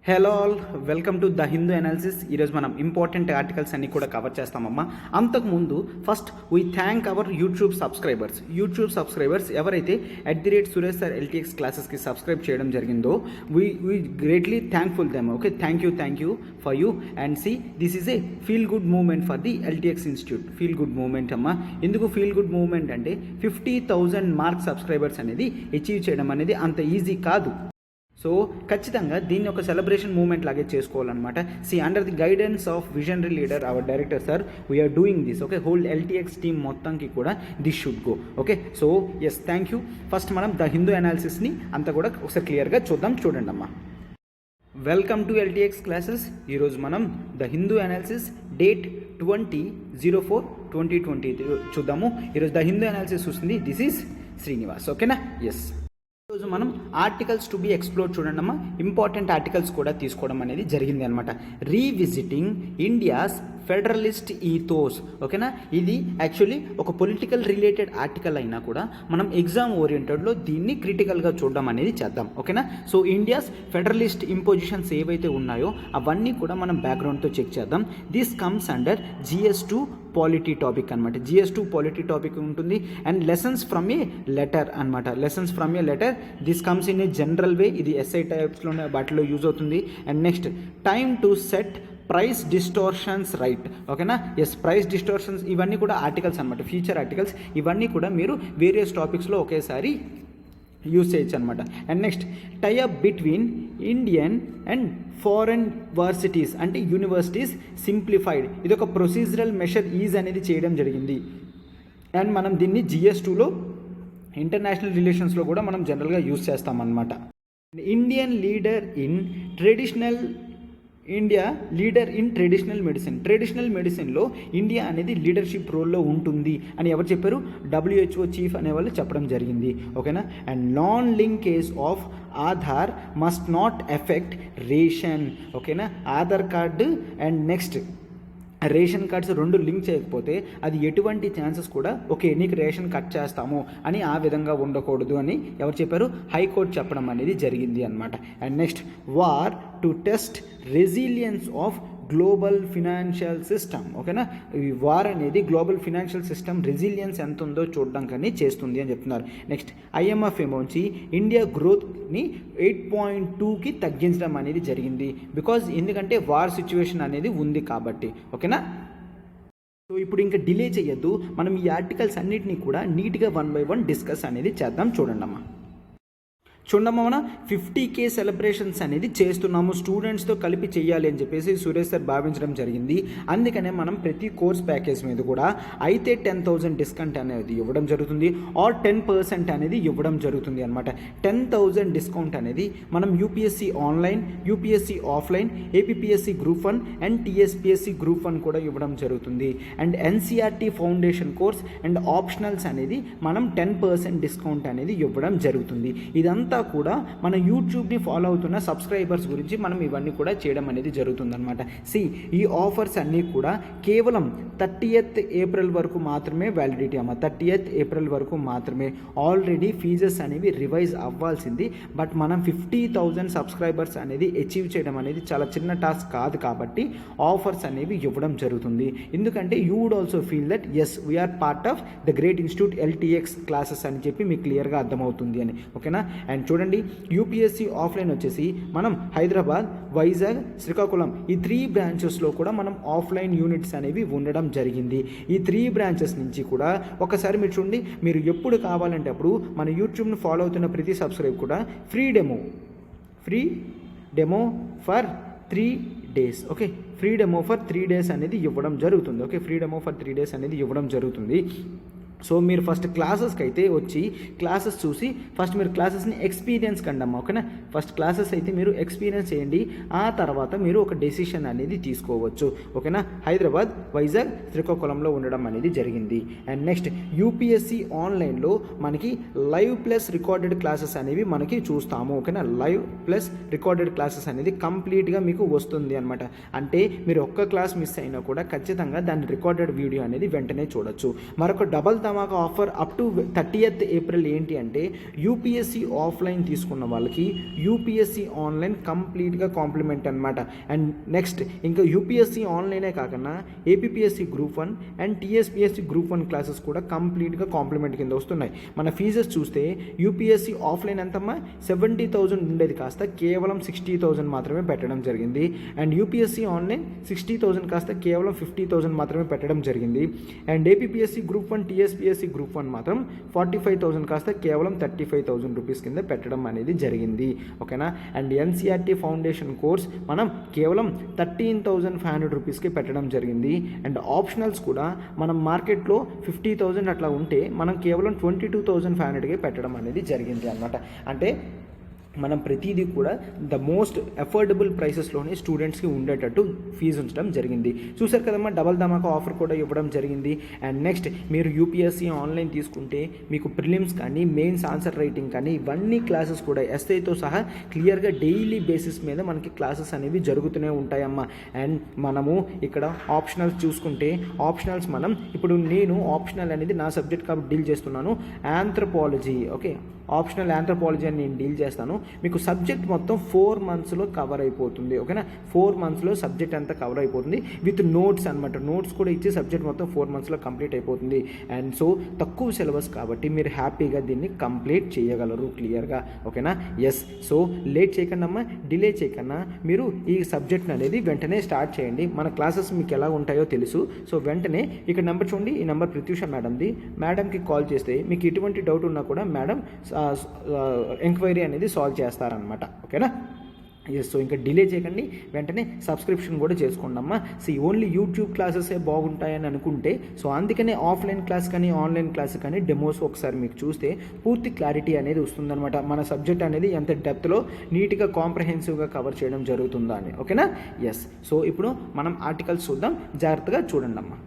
Hello all, welcome to the Hindu analysis. ఈరోజు మనం important articles అన్ని కూడా కవర్ చేస్తామమ్మా. అంతకుముందు first we thank our YouTube subscribers ఎవరైతే @సురేష్ సార్ LTX క్లాసెస్కి సబ్స్క్రైబ్ చేయడం జరిగిందో we greatly thankful them. Okay, thank you for you. And see this is a feel good moment for the LTX institute. Feel good moment అమ్మా. ఎందుకు feel good moment అంటే 50,000 mark subscribers అనేది achieve చేయడం అనేది అంత easy కాదు. So ఖచ్చితంగా దీన్ని ఒక సెలబ్రేషన్ మూమెంట్ లాగే చేసుకోవాలన్నమాట. See under the guidance of visionary leader our director sir we're doing this. Okay, whole LTX team మొత్తంకి కూడా this should go. Okay, so yes, thank you. First మనం ద హిందూ అనాలిసిస్ని అంతా కూడా ఒకసారి క్లియర్గా చూడండి అమ్మా. Welcome to LTX classes. ఈరోజు మనం ద హిందూ అనాలిసిస్ డేట్ 20/04/2020 చూద్దాము. ఈరోజు ద హిందూ అనాలిసిస్ వస్తుంది. This is Srinivas. ఓకేనా? ఎస్. ఈరోజు మనం ఆర్టికల్స్ టు బి ఎక్స్ప్లోర్ చూడండి అమ్మా. ఇంపార్టెంట్ ఆర్టికల్స్ కూడా తీసుకోవడం అనేది జరిగింది అనమాట. Revisiting India's federalist ethos. ఓకేనా? ఇది యాక్చువల్లీ ఒక పొలిటికల్ రిలేటెడ్ ఆర్టికల్ అయినా కూడా మనం ఎగ్జామ్ ఓరియంటెడ్లో దీన్ని క్రిటికల్గా చూడడం అనేది చేద్దాం. ఓకేనా? సో ఇండియాస్ ఫెడరలిస్ట్ ఇంపోజిషన్స్ ఏవైతే ఉన్నాయో అవన్నీ కూడా మనం బ్యాక్గ్రౌండ్తో చెక్ చేద్దాం. This comes under GS2 polity topic అనమాట. GS2 పాలిటీ టాపిక్ ఉంటుంది. And lessons from a letter అనమాట. This comes in a general way. ఇది SI టైప్స్లోనే వాటిలో యూజ్ అవుతుంది. And next time to set price distortions right. ఓకేనా? Yes, price distortions ఇవన్నీ కూడా ఆర్టికల్స్ అనమాట, ఫ్యూచర్ ఆర్టికల్స్. ఇవన్నీ కూడా మీరు వేరియస్ టాపిక్స్లో ఒకేసారి యూజ్ చేయొచ్చు అనమాట. And next tie up between Indian and foreign varsities అంటే యూనివర్సిటీస్ సింప్లిఫైడ్. ఇది ఒక ప్రొసీజరల్ మెషర్ ఈజ్ అనేది చేయడం జరిగింది. అండ్ మనం దీన్ని GS2లో ఇంటర్నేషనల్ రిలేషన్స్లో కూడా మనం జనరల్గా యూజ్ చేస్తామన్నమాట. ఇండియన్ లీడర్ ఇన్ ట్రెడిషనల్ మెడిసిన్లో ఇండియా అనేది లీడర్షిప్ రోల్లో ఉంటుంది అని ఎవరు చెప్పారు? WHO చీఫ్ అనేవాళ్ళు చెప్పడం జరిగింది. ఓకేనా? And non linkage of Aadhaar must not effect ration. ఓకేనా? Aadhaar card and next ration cards రెండు లింక్ చేయకపోతే అది ఎటువంటి ఛాన్సెస్ కూడా ఓకే నీకు రేషన్ కట్ చేస్తాము అని ఆ విధంగా ఉండకూడదు అని ఎవరు చెప్పారు? హైకోర్టు చెప్పడం అనేది జరిగింది అనమాట. And next war to test resilience of global financial system. ఓకేనా? ఈ వార్ అనేది గ్లోబల్ ఫినాన్షియల్ సిస్టమ్ రెసిలియన్స్ ఎంత ఉందో చూడడం కానీ చేస్తుంది అని చెప్తున్నారు. నెక్స్ట్ IMF ఏమోంచి ఇండియా గ్రోత్ని 8.2కి తగ్గించడం అనేది జరిగింది. ఎందుకంటే వార్ సిచ్యువేషన్ అనేది ఉంది కాబట్టి. ఓకేనా? సో ఇప్పుడు ఇంకా డిలే చేయొద్దు, మనం ఈ ఆర్టికల్స్ అన్నిటినీ కూడా నీట్గా 1 by 1 డిస్కస్ అనేది చేద్దాం. చూడండి 50K సెలబ్రేషన్స్ అనేది చేస్తున్నాము, స్టూడెంట్స్తో కలిపి చేయాలి అని చెప్పేసి సురేష్ సార్ భావించడం జరిగింది. అందుకనే మనం ప్రతి కోర్స్ ప్యాకేజ్ మీద కూడా అయితే 10,000 డిస్కౌంట్ అనేది ఇవ్వడం జరుగుతుంది, ఆర్ 10% అనేది ఇవ్వడం జరుగుతుంది అనమాట. 10,000 డిస్కౌంట్ అనేది మనం UPSC online, UPSC offline, APPSC group 1 and TSPSC group 1 కూడా ఇవ్వడం జరుగుతుంది. And NCERT foundation course and optionals అనేది మనం 10% డిస్కౌంట్ అనేది ఇవ్వడం జరుగుతుంది. ఇదంతా కూడా మన యూట్యూబ్ని ఫాలో అవుతున్న సబ్స్క్రైబర్స్ గురించి మనం ఇవన్నీ కూడా చేయడం అనేది జరుగుతుందన్నమాట. ఈ ఆఫర్స్ అన్నీ కూడా కేవలం 30th ఏప్రిల్ వరకు మాత్రమే వ్యాలిడిటీ అమ్మ. 30th ఏప్రిల్ వరకు మాత్రమే. ఆల్రెడీ ఫీజెస్ అనేవి రివైజ్ అవ్వాల్సింది. బట్ మనం 50,000 సబ్స్క్రైబర్స్ అనేది అచీవ్ చేయడం అనేది చాలా చిన్న టాస్క్ కాదు కాబట్టి ఆఫర్స్ అనేవి ఇవ్వడం జరుగుతుంది. ఎందుకంటే you would also feel that as we are part of the great institute LTX classes అని చెప్పి మీకు క్లియర్గా అర్థమవుతుంది అని. ఓకేనా? అండ్ చూడండి, UPSC ఆఫ్లైన్ వచ్చేసి మనం హైదరాబాద్, వైజాగ్, శ్రీకాకుళం ఈ 3 బ్రాంచెస్లో కూడా మనం ఆఫ్లైన్ యూనిట్స్ అనేవి ఉండడం జరిగింది. ఈ 3 బ్రాంచెస్ నుంచి కూడా ఒకసారి మీరు చూడండి, మీరు ఎప్పుడు కావాలంటే అప్పుడు మన యూట్యూబ్ని ఫాలో అవుతున్న ప్రతి సబ్స్క్రైబ్ కూడా free demo for 3 days. Okay, free demo for 3 days అనేది ఇవ్వడం జరుగుతుంది. Okay, free demo for 3 days అనేది ఇవ్వడం జరుగుతుంది. సో మీరు ఫస్ట్ క్లాసెస్కి అయితే వచ్చి క్లాసెస్ చూసి ఫస్ట్ మీరు క్లాసెస్ని ఎక్స్పీరియన్స్ కండమ్మా. ఓకేనా? ఫస్ట్ క్లాసెస్ అయితే మీరు ఎక్స్పీరియన్స్ చేయండి, ఆ తర్వాత మీరు ఒక డెసిషన్ అనేది తీసుకోవచ్చు. ఓకేనా? హైదరాబాద్, వైజాగ్, శ్రీకాకుళంలో ఉండడం అనేది జరిగింది. అండ్ నెక్స్ట్ UPSC ఆన్లైన్లో మనకి లైవ్ ప్లస్ రికార్డెడ్ క్లాసెస్ అనేవి మనకి చూస్తాము. ఓకేనా? లైవ్ ప్లస్ రికార్డెడ్ క్లాసెస్ అనేది కంప్లీట్గా మీకు వస్తుంది అనమాట. అంటే మీరు ఒక్క క్లాస్ మిస్ అయినా కూడా ఖచ్చితంగా దాని రికార్డెడ్ వీడియో అనేది వెంటనే చూడొచ్చు. మరొక double Dhamaka offer up to 30th April ఏంటి అంటే యూపీఎస్సీ ఆఫ్లైన్ తీసుకున్న వాళ్ళకి యూపీఎస్సీ ఆన్లైన్ కంప్లీట్గా కాంప్లిమెంట్ అనమాట. అండ్ నెక్స్ట్ ఇంకా యూపీఎస్సీ ఆన్లైనే కాకుండా APSC group 1 and TSPSC group 1 classes కూడా కంప్లీట్గా కాంప్లిమెంట్ కింద వస్తున్నాయి. మన ఫీజెస్ చూస్తే యూపీఎస్సీ ఆఫ్లైన్ ఎంతమ్మా 70,000 ఉండేది కాస్త కేవలం 60,000 మాత్రమే పెట్టడం జరిగింది. అండ్ యూపీఎస్సీ ఆన్లైన్ 60,000 కాస్త కేవలం 50,000 మాత్రమే పెట్టడం జరిగింది. And APSC group 1 TSPSC group 1 మాత్రం 45,000 కాస్త కేవలం 35,000 రూపీస్ కింద పెట్టడం అనేది జరిగింది. ఓకేనా. అండ్ ఎన్సీఆర్టీ ఫౌండేషన్ కోర్స్ మనం కేవలం 13,500 రూపీస్కి పెట్టడం జరిగింది. అండ్ ఆప్షనల్స్ కూడా మనం మార్కెట్లో 50,000 అట్లా ఉంటే మనం కేవలం 22,500కి పెట్టడం అనేది జరిగింది అన్నమాట. అంటే మనం ప్రతిదీ కూడా ద మోస్ట్ అఫోర్డబుల్ ప్రైసెస్లోనే స్టూడెంట్స్కి ఉండేటట్టు ఫీజు ఉంచడం జరిగింది. చూసారు కదమ్మా, డబల్ ధమాకా ఆఫర్ కూడా ఇవ్వడం జరిగింది. అండ్ నెక్స్ట్ మీరు యూపీఎస్సీ ఆన్లైన్ తీసుకుంటే మీకు ప్రిలిమ్స్ కానీ మెయిన్స్ ఆన్సర్ రైటింగ్ కానీ ఇవన్నీ క్లాసెస్ కూడా ఎస్ఐతో సహా క్లియర్గా డైలీ బేసిస్ మీద మనకి క్లాసెస్ అనేవి జరుగుతూనే ఉంటాయమ్మా. అండ్ మనము ఇక్కడ ఆప్షనల్స్ చూసుకుంటే ఆప్షనల్స్ మనం ఇప్పుడు నేను ఆప్షనల్ అనేది నా సబ్జెక్ట్ కాబట్టి డీల్ చేస్తున్నాను. ఆంథ్రోపాలజీ, ఓకే, ఆప్షనల్ ఆంథ్రోపాలజీ అని నేను డీల్ చేస్తాను. మీకు సబ్జెక్ట్ మొత్తం 4 monthsలో కవర్ అయిపోతుంది. ఓకేనా, 4 monthsలో సబ్జెక్ట్ అంతా కవర్ అయిపోతుంది విత్ నోట్స్ అనమాట. నోట్స్ కూడా ఇచ్చి సబ్జెక్ట్ మొత్తం 4 monthsలో కంప్లీట్ అయిపోతుంది. అండ్ సో తక్కువ సిలబస్ కాబట్టి మీరు హ్యాపీగా దీన్ని కంప్లీట్ చేయగలరు క్లియర్గా. ఓకేనా. ఎస్, సో లేట్ చేయకుండా అమ్మా, డిలే చేయకుండా మీరు ఈ సబ్జెక్ట్ అనేది వెంటనే స్టార్ట్ చేయండి. మన క్లాసెస్ మీకు ఎలా ఉంటాయో తెలుసు. సో వెంటనే ఇక్కడ నెంబర్ చూడండి, ఈ నెంబర్ ప్రత్యూష మేడంది. మేడంకి కాల్ చేస్తే మీకు ఎటువంటి డౌట్ ఉన్నా కూడా మేడం ఎంక్వైరీ అనేది సాల్వ్ చేస్తారనమాట. ఓకేనా. ఎస్, సో ఇంకా డిలే చేయకండి, వెంటనే సబ్స్క్రిప్షన్ కూడా చేసుకోండి అమ్మా. ఓన్లీ యూట్యూబ్ క్లాసెసే బాగుంటాయని అనుకుంటే సో అందుకనే ఆఫ్లైన్ క్లాస్ కానీ ఆన్లైన్ క్లాస్ కానీ డెమోస్ ఒకసారి మీకు చూస్తే పూర్తి క్లారిటీ అనేది వస్తుందన్నమాట. మన సబ్జెక్ట్ అనేది ఎంత డెప్త్లో నీట్గా కాంప్రహెన్సివ్గా కవర్ చేయడం జరుగుతుందా అని. ఓకేనా. ఎస్, సో ఇప్పుడు మనం ఆర్టికల్స్ చూద్దాం, జాగ్రత్తగా చూడండి అమ్మా.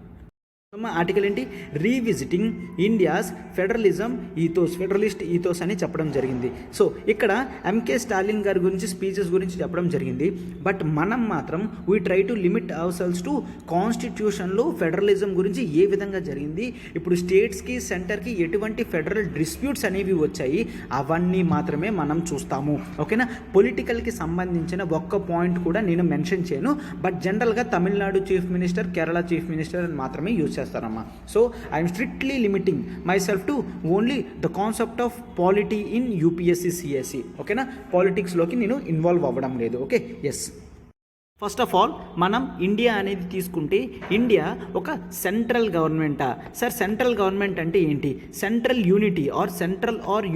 ఆర్టికల్ ఏంటి? Revisiting India's federalism ethos, federalist ethos అని చెప్పడం జరిగింది. సో ఇక్కడ ఎంకే స్టాలిన్ గారి గురించి స్పీచెస్ గురించి చెప్పడం జరిగింది. బట్ మనం మాత్రం we try to limit our cells to కాన్స్టిట్యూషన్లో ఫెడరలిజం గురించి ఏ విధంగా జరిగింది, ఇప్పుడు స్టేట్స్కి సెంటర్కి ఎటువంటి ఫెడరల్ డిస్ప్యూట్స్ అనేవి వచ్చాయి అవన్నీ మాత్రమే మనం చూస్తాము. ఓకేనా. పొలిటికల్కి సంబంధించిన ఒక్క పాయింట్ కూడా నేను మెన్షన్ చేయను. బట్ జనరల్గా Tamil Nadu chief minister, Kerala chief minister అని మాత్రమే యూజ్ చేస్తారమ్మా. So I'm strictly limiting myself to only the concept of polity in UPSC CSE. ఓకేనా. పాలిటిక్స్లోకి నేను ఇన్వాల్వ్ అవ్వడం లేదు. Okay. Yes, first of all మనం ఇండియా అనేది తీసుకుంటే ఇండియా ఒక సెంట్రల్ గవర్నమెంటా? సార్ సెంట్రల్ గవర్నమెంట్ అంటే ఏంటి? Central unity or central or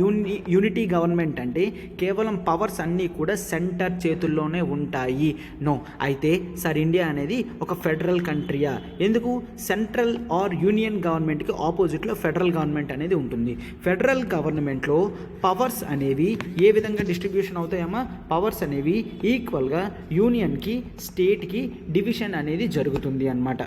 unity government అంటే కేవలం పవర్స్ అన్నీ కూడా సెంటర్ చేతుల్లోనే ఉంటాయి. నో. అయితే సార్ ఇండియా అనేది ఒక ఫెడరల్ కంట్రీయా? ఎందుకు? సెంట్రల్ ఆర్ యూనియన్ గవర్నమెంట్కి ఆపోజిట్లో ఫెడరల్ గవర్నమెంట్ అనేది ఉంటుంది. ఫెడరల్ గవర్నమెంట్లో పవర్స్ అనేవి ఏ విధంగా డిస్ట్రిబ్యూషన్ అవుతాయమ్మా? పవర్స్ అనేవి ఈక్వల్గా యూనియన్కి స్టేట్కి డివిజన్ అనేది జరుగుతుంది అన్నమాట.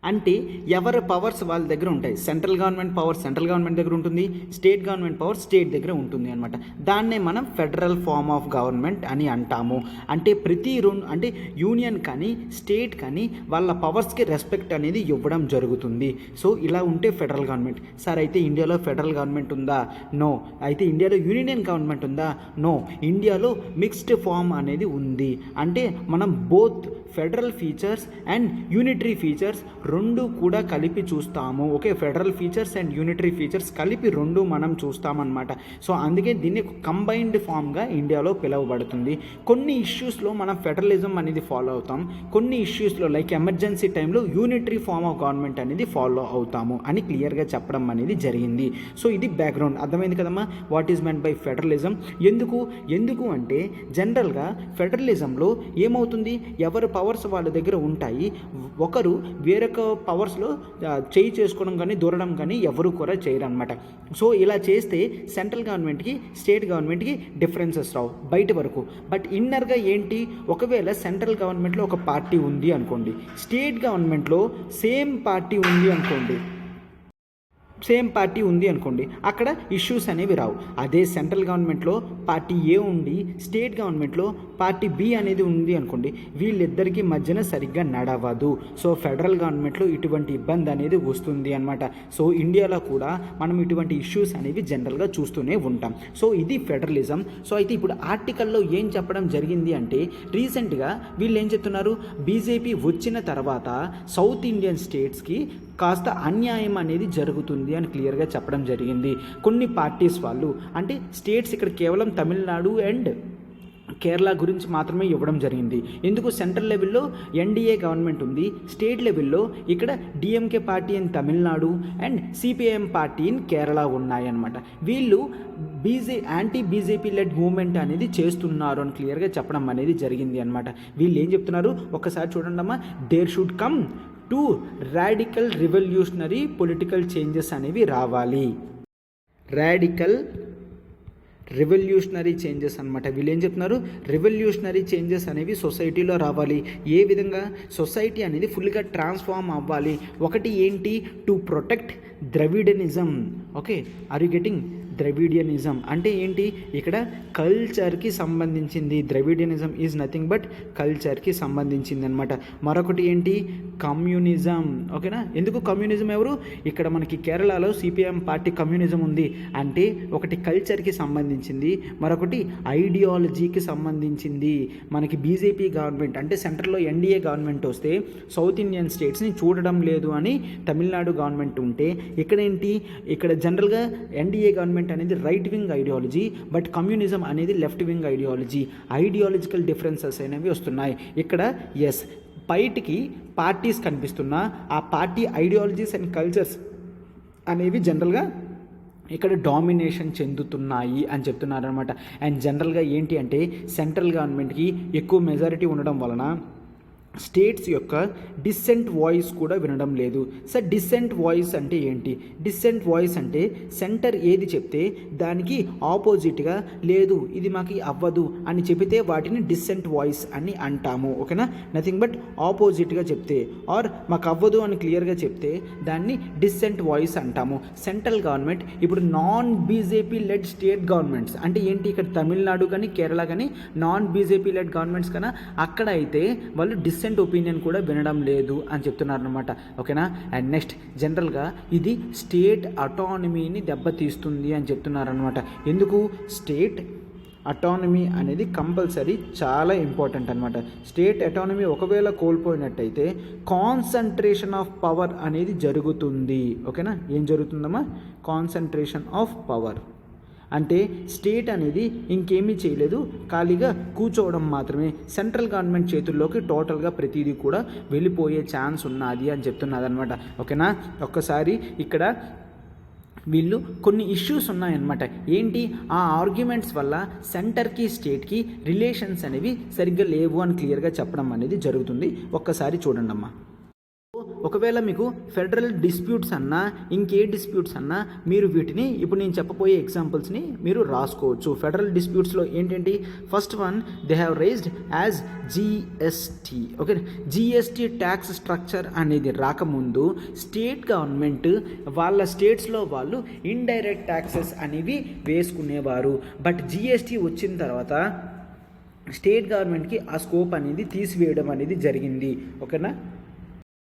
అంటే ఎవరి పవర్స్ వాళ్ళ దగ్గర ఉంటాయి. Central government power central government దగ్గర ఉంటుంది, స్టేట్ గవర్నమెంట్ పవర్ స్టేట్ దగ్గర ఉంటుంది అనమాట. దాన్నే మనం ఫెడరల్ ఫార్మ్ ఆఫ్ గవర్నమెంట్ అని అంటాము. అంటే ప్రతి అంటే యూనియన్ కానీ స్టేట్ కానీ వాళ్ళ పవర్స్కి రెస్పెక్ట్ అనేది ఇవ్వడం జరుగుతుంది. సో ఇలా ఉంటే ఫెడరల్ గవర్నమెంట్. సార్ అయితే ఇండియాలో ఫెడరల్ గవర్నమెంట్ ఉందా? నో. అయితే ఇండియాలో యూనియన్ గవర్నమెంట్ ఉందా? నో. ఇండియాలో మిక్స్డ్ ఫార్మ్ అనేది ఉంది. అంటే మనం both federal features and unitary features రెండు కూడా కలిపి చూస్తాము. Okay, federal features and unitary features కలిపి రెండు మనం చూస్తామన్నమాట. సో అందుకే దీన్ని కంబైన్డ్ ఫామ్గా ఇండియాలో పిలువబడుతుంది. కొన్ని ఇష్యూస్లో మనం ఫెడరలిజం అనేది ఫాలో అవుతాం, కొన్ని ఇష్యూస్లో లైక్ ఎమర్జెన్సీ టైంలో యూనిటరీ ఫార్మ్ ఆఫ్ గవర్నమెంట్ అనేది ఫాలో అవుతాము అని క్లియర్గా చెప్పడం అనేది జరిగింది. సో ఇది బ్యాక్గ్రౌండ్. అర్థమైంది కదమ్మా what is meant by federalism. ఎందుకు అంటే జనరల్గా ఫెడరలిజంలో ఏమవుతుంది, ఎవరు పవర్స్ వాళ్ళ దగ్గర ఉంటాయి, ఒకరు వేరొక పవర్స్లో చేయి చేసుకోవడం కానీ దూరడం కానీ ఎవరు కూడా చేయరు అనమాట. సో ఇలా చేస్తే సెంట్రల్ గవర్నమెంట్కి స్టేట్ గవర్నమెంట్కి డిఫరెన్సెస్ రావు బయట వరకు. బట్ ఇన్నర్గా ఏంటి, ఒకవేళ సెంట్రల్ గవర్నమెంట్లో ఒక పార్టీ ఉంది అనుకోండి, స్టేట్ గవర్నమెంట్లో సేమ్ పార్టీ ఉంది అనుకోండి, సేమ్ పార్టీ ఉంది అనుకోండి, అక్కడ ఇష్యూస్ అనేవి రావు. అదే సెంట్రల్ గవర్నమెంట్లో పార్టీ ఏ ఉండి స్టేట్ గవర్నమెంట్లో పార్టీ బి అనేది ఉంది అనుకోండి, వీళ్ళిద్దరికీ మధ్యన సరిగ్గా నడవదు. సో ఫెడరల్ గవర్నమెంట్లో ఇటువంటి ఇబ్బంది అనేది వస్తుంది అనమాట. సో ఇండియాలో కూడా మనం ఇటువంటి ఇష్యూస్ అనేవి జనరల్గా చూస్తూనే ఉంటాం. సో ఇది ఫెడరలిజం. సో అయితే ఇప్పుడు ఆర్టికల్లో ఏం చెప్పడం జరిగింది అంటే, రీసెంట్గా వీళ్ళు ఏం చెప్తున్నారు, బీజేపీ వచ్చిన తర్వాత సౌత్ ఇండియన్ స్టేట్స్కి కాస్త అన్యాయం అనేది జరుగుతుంది అని క్లియర్గా చెప్పడం జరిగింది. కొన్ని పార్టీస్ వాళ్ళు, అంటే స్టేట్స్ ఇక్కడ కేవలం తమిళనాడు అండ్ కేరళ గురించి మాత్రమే ఇవ్వడం జరిగింది. ఎందుకు, సెంట్రల్ లెవెల్లో ఎన్డీఏ గవర్నమెంట్ ఉంది, స్టేట్ లెవెల్లో ఇక్కడ DMK party in Tamil Nadu and CPIM party in Kerala ఉన్నాయన్నమాట. వీళ్ళు యాంటీ బీజేపీ లెడ్ మూవ్మెంట్ అనేది చేస్తున్నారు అని క్లియర్గా చెప్పడం అనేది జరిగింది అనమాట. వీళ్ళు ఏం చెప్తున్నారు ఒకసారి చూడండి అమ్మా. There should come to radical revolutionary political changes అనేవి రావాలి. రాడికల్ రెవల్యూషనరీ చేంజెస్ అనమాట. వీళ్ళు ఏం చెప్తున్నారు, రెవల్యూషనరీ చేంజెస్ అనేవి సొసైటీలో రావాలి. ఏ విధంగా, సొసైటీ అనేది ఫుల్గా ట్రాన్స్ఫార్మ్ అవ్వాలి. ఒకటి ఏంటి, to protect Dravidianism. Okay, are you getting? Dravidianism అంటే ఏంటి, ఇక్కడ కల్చర్కి సంబంధించింది. ద్రవిడియనిజం ఈజ్ నథింగ్ బట్ కల్చర్కి సంబంధించింది అనమాట. మరొకటి ఏంటి, కమ్యూనిజం. ఓకేనా, ఎందుకు కమ్యూనిజం, ఎవరు ఇక్కడ మనకి కేరళలో సిపిఎం పార్టీ కమ్యూనిజం ఉంది అంటే ఒకటి కల్చర్కి సంబంధించింది, మరొకటి ఐడియాలజీకి సంబంధించింది. మనకి బీజేపీ గవర్నమెంట్ అంటే సెంట్రల్లో ఎన్డీఏ గవర్నమెంట్ వస్తే సౌత్ ఇండియన్ స్టేట్స్ని చూడడం లేదు అని తమిళనాడు గవర్నమెంట్ ఉంటే, ఇక్కడేంటి, ఇక్కడ జనరల్గా ఎన్డీఏ గవర్నమెంట్ అనేది right wing ideology, but communism అనేది left wing ideology. Ideological differences అనేవి వస్తున్నాయి ఇక్కడ. ఎస్, బయటికి పార్టీస్ కనిపిస్తున్నా ఆ పార్టీ ఐడియాలజీస్ అండ్ కల్చర్స్ అనేవి జనరల్గా ఇక్కడ డామినేషన్ చెందుతున్నాయి అని చెప్తున్నారు అనమాట. అండ్ జనరల్గా ఏంటి అంటే, సెంట్రల్ గవర్నమెంట్కి ఎక్కువ మెజారిటీ ఉండడం వలన స్టేట్స్ యొక్క డిసెంట్ వాయిస్ కూడా వినడం లేదు. సార్ డిసెంట్ వాయిస్ అంటే ఏంటి? డిసెంట్ వాయిస్ అంటే సెంటర్ ఏది చెప్తే దానికి ఆపోజిట్గా లేదు, ఇది మాకు అవ్వదు అని చెబితే వాటిని డిసెంట్ వాయిస్ అని అంటాము. ఓకేనా, నథింగ్ బట్ ఆపోజిట్గా చెప్తే ఆర్ మాకు అవ్వదు అని క్లియర్గా చెప్తే దాన్ని డిసెంట్ వాయిస్ అంటాము. సెంట్రల్ గవర్నమెంట్ ఇప్పుడు non BJP led state governments అంటే ఏంటి, ఇక్కడ తమిళనాడు కానీ కేరళ కానీ నాన్ బీజేపీ లెడ్ గవర్నమెంట్స్ కన్నా అక్కడ అయితే వాళ్ళు డిసెంట్ ఒపీనియన్ కూడా వినడం లేదు అని చెప్తున్నారు అనమాట. ఓకేనా, అండ్ నెక్స్ట్ జనరల్గా ఇది స్టేట్ అటానమీని దెబ్బతీస్తుంది అని చెప్తున్నారు అనమాట. ఎందుకు, స్టేట్ అటానమీ అనేది కంపల్సరీ చాలా ఇంపార్టెంట్ అనమాట. స్టేట్ అటానమీ ఒకవేళ కోల్పోయినట్టయితే కాన్సన్ట్రేషన్ ఆఫ్ పవర్ అనేది జరుగుతుంది. ఓకేనా, ఏం జరుగుతుందమ్మా, కాన్సన్ట్రేషన్ ఆఫ్ పవర్ అంటే స్టేట్ అనేది ఇంకేమీ చేయలేదు, ఖాళీగా కూర్చోవడం మాత్రమే. సెంట్రల్ గవర్నమెంట్ చేతుల్లోకి టోటల్గా ప్రతిదీ కూడా వెళ్ళిపోయే ఛాన్స్ ఉన్నది అని చెప్తున్నది అనమాట. ఓకేనా, ఒక్కసారి ఇక్కడ వీళ్ళు కొన్ని ఇష్యూస్ ఉన్నాయన్నమాట. ఏంటి, ఆ ఆర్గ్యుమెంట్స్ వల్ల సెంటర్కి స్టేట్కి రిలేషన్స్ అనేవి సరిగ్గా లేవు అని క్లియర్గా చెప్పడం అనేది జరుగుతుంది. ఒక్కసారి చూడండి అమ్మా. ఒకవేళ మీకు ఫెడరల్ డిస్ప్యూట్స్ అన్నా ఇంకే డిస్ప్యూట్స్ అన్నా మీరు వీటిని ఇప్పుడు నేను చెప్పబోయే ఎగ్జాంపుల్స్ని మీరు రాసుకోవచ్చు. ఫెడరల్ డిస్ప్యూట్స్లో ఏంటంటే, first one they have raised as GST. Okay, GST tax structure అనేది రాకముందు స్టేట్ గవర్నమెంట్ వాళ్ళ స్టేట్స్లో వాళ్ళు ఇండైరెక్ట్ ట్యాక్సెస్ అనేవి వేసుకునేవారు. బట్ జిఎస్టీ వచ్చిన తర్వాత స్టేట్ గవర్నమెంట్కి ఆ స్కోప్ అనేది తీసివేయడం అనేది జరిగింది. ఓకేనా,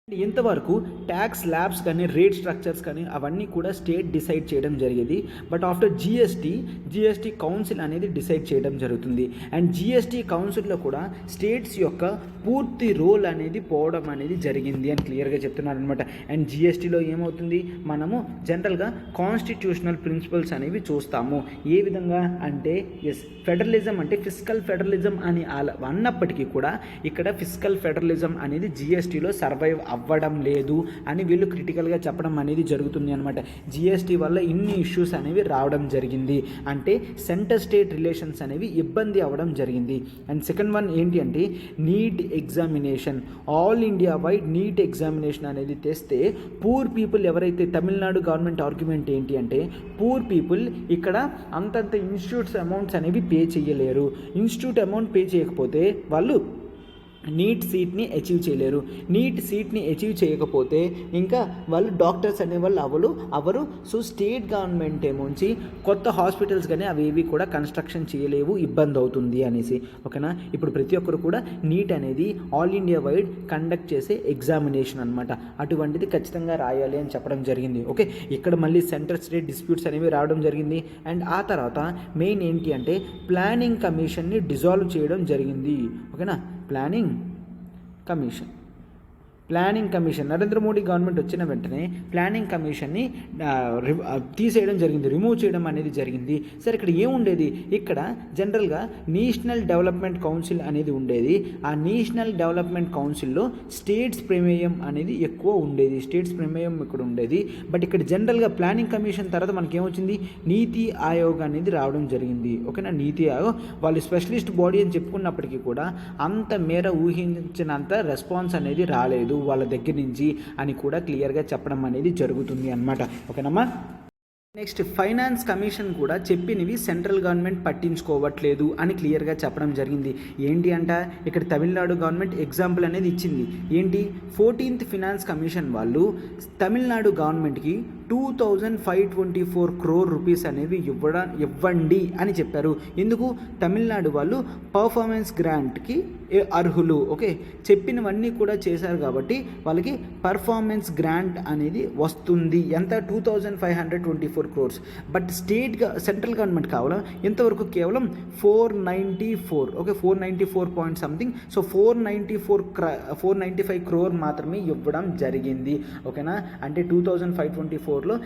ఇంతవరకు ట్యాక్స్ ల్యాబ్స్ కానీ రేట్ స్ట్రక్చర్స్ కానీ అవన్నీ కూడా స్టేట్ డిసైడ్ చేయడం జరిగేది. బట్ ఆఫ్టర్ జిఎస్టీ కౌన్సిల్ అనేది డిసైడ్ చేయడం జరుగుతుంది. అండ్ జిఎస్టీ కౌన్సిల్లో కూడా స్టేట్స్ యొక్క పూర్తి రోల్ అనేది పోవడం అనేది జరిగింది అని క్లియర్గా చెప్తున్నారు అనమాట. అండ్ జిఎస్టీలో ఏమవుతుంది, మనము జనరల్గా కాన్స్టిట్యూషనల్ ప్రిన్సిపల్స్ అనేవి చూస్తాము. ఏ విధంగా అంటే, ఎస్, ఫెడరలిజం అంటే ఫిస్కల్ ఫెడరలిజం అని అన్నప్పటికీ కూడా ఇక్కడ ఫిస్కల్ ఫెడరలిజం అనేది జిఎస్టీలో సర్వైవ్ అవ్వడం లేదు అని వీళ్ళు క్రిటికల్గా చెప్పడం అనేది జరుగుతుంది అనమాట. జిఎస్టీ వల్ల ఇన్ని ఇష్యూస్ అనేవి రావడం జరిగింది, అంటే సెంటర్ స్టేట్ రిలేషన్స్ అనేవి ఇబ్బంది అవ్వడం జరిగింది. అండ్ సెకండ్ వన్ ఏంటి అంటే, neat examination, all India wide neat examination అనేది తెస్తే పూర్ పీపుల్ ఎవరైతే, తమిళనాడు గవర్నమెంట్ ఆర్గ్యుమెంట్ ఏంటి అంటే, పూర్ పీపుల్ ఇక్కడ అంతంత ఇన్స్టిట్యూట్స్ అమౌంట్స్ అనేవి పే చేయలేరు. ఇన్స్టిట్యూట్ అమౌంట్ పే చేయకపోతే వాళ్ళు నీట్ సీట్ని అచీవ్ చేయలేరు. నీట్ సీట్ని అచీవ్ చేయకపోతే ఇంకా వాళ్ళు డాక్టర్స్ అనేవాళ్ళు అవరు. సో స్టేట్ గవర్నమెంట్ ఏమోంచి కొత్త హాస్పిటల్స్ కానీ అవి ఏవి కూడా కన్స్ట్రక్షన్ చేయలేవు, ఇబ్బంది అవుతుంది అనేసి. ఓకేనా, ఇప్పుడు ప్రతి ఒక్కరు కూడా నీట్ అనేది ఆల్ ఇండియా వైడ్ కండక్ట్ చేసే ఎగ్జామినేషన్ అనమాట. అటువంటిది ఖచ్చితంగా రాయాలి అని చెప్పడం జరిగింది. ఓకే, ఇక్కడ మళ్ళీ సెంటర్ స్టేట్ డిస్ప్యూట్స్ అనేవి రావడం జరిగింది. అండ్ ఆ తర్వాత మెయిన్ ఏంటి అంటే ప్లానింగ్ కమిషన్ని డిజాల్వ్ చేయడం జరిగింది. ఓకేనా, planning commission Narendra Modi government వచ్చిన వెంటనే ప్లానింగ్ కమిషన్ని తీసేయడం జరిగింది, రిమూవ్ చేయడం అనేది జరిగింది. సరే, ఇక్కడ ఏముండేది, ఇక్కడ జనరల్గా నేషనల్ డెవలప్మెంట్ కౌన్సిల్ అనేది ఉండేది. ఆ నేషనల్ డెవలప్మెంట్ కౌన్సిల్లో స్టేట్స్ ప్రమేయం అనేది ఎక్కువ ఉండేది, ఇక్కడ ఉండేది. బట్ ఇక్కడ జనరల్గా ప్లానింగ్ కమిషన్ తర్వాత మనకి ఏమొచ్చింది, నీతి ఆయోగ్ అనేది రావడం జరిగింది. ఓకేనా, నీతి ఆయోగ్ వాళ్ళు స్పెషలిస్ట్ బాడీ అని చెప్పుకున్నప్పటికీ కూడా అంత మేర ఊహించినంత రెస్పాన్స్ అనేది రాలేదు వాళ్ళ దగ్గర నుంచి అని కూడా క్లియర్గా చెప్పడం అనేది జరుగుతుంది అన్నమాట. ఓకేనమ్మా. నెక్స్ట్, ఫైనాన్స్ కమిషన్ కూడా చెప్పినవి సెంట్రల్ గవర్నమెంట్ పట్టించుకోవట్లేదు అని క్లియర్గా చెప్పడం జరిగింది. ఏంటి అంట, ఇక్కడ తమిళనాడు గవర్నమెంట్ ఎగ్జాంపుల్ అనేది ఇచ్చింది. ఏంటి, 14th ఫినాన్స్ కమిషన్ వాళ్ళు తమిళనాడు గవర్నమెంట్కి 2524 crore రూపీస్ అనేవి ఇవ్వండి అని చెప్పారు. ఎందుకు, తమిళనాడు వాళ్ళు పర్ఫార్మెన్స్ గ్రాంట్కి అర్హులు. ఓకే, చెప్పినవన్నీ కూడా చేశారు కాబట్టి వాళ్ళకి పర్ఫార్మెన్స్ గ్రాంట్ అనేది వస్తుంది. ఎంత, 2524 crores. బట్ సెంట్రల్ గవర్నమెంట్ కావాలా ఎంతవరకు, కేవలం 494. Okay, 494 point something. So 495 crore మాత్రమే ఇవ్వడం జరిగింది. ఓకేనా, అంటే 2524లో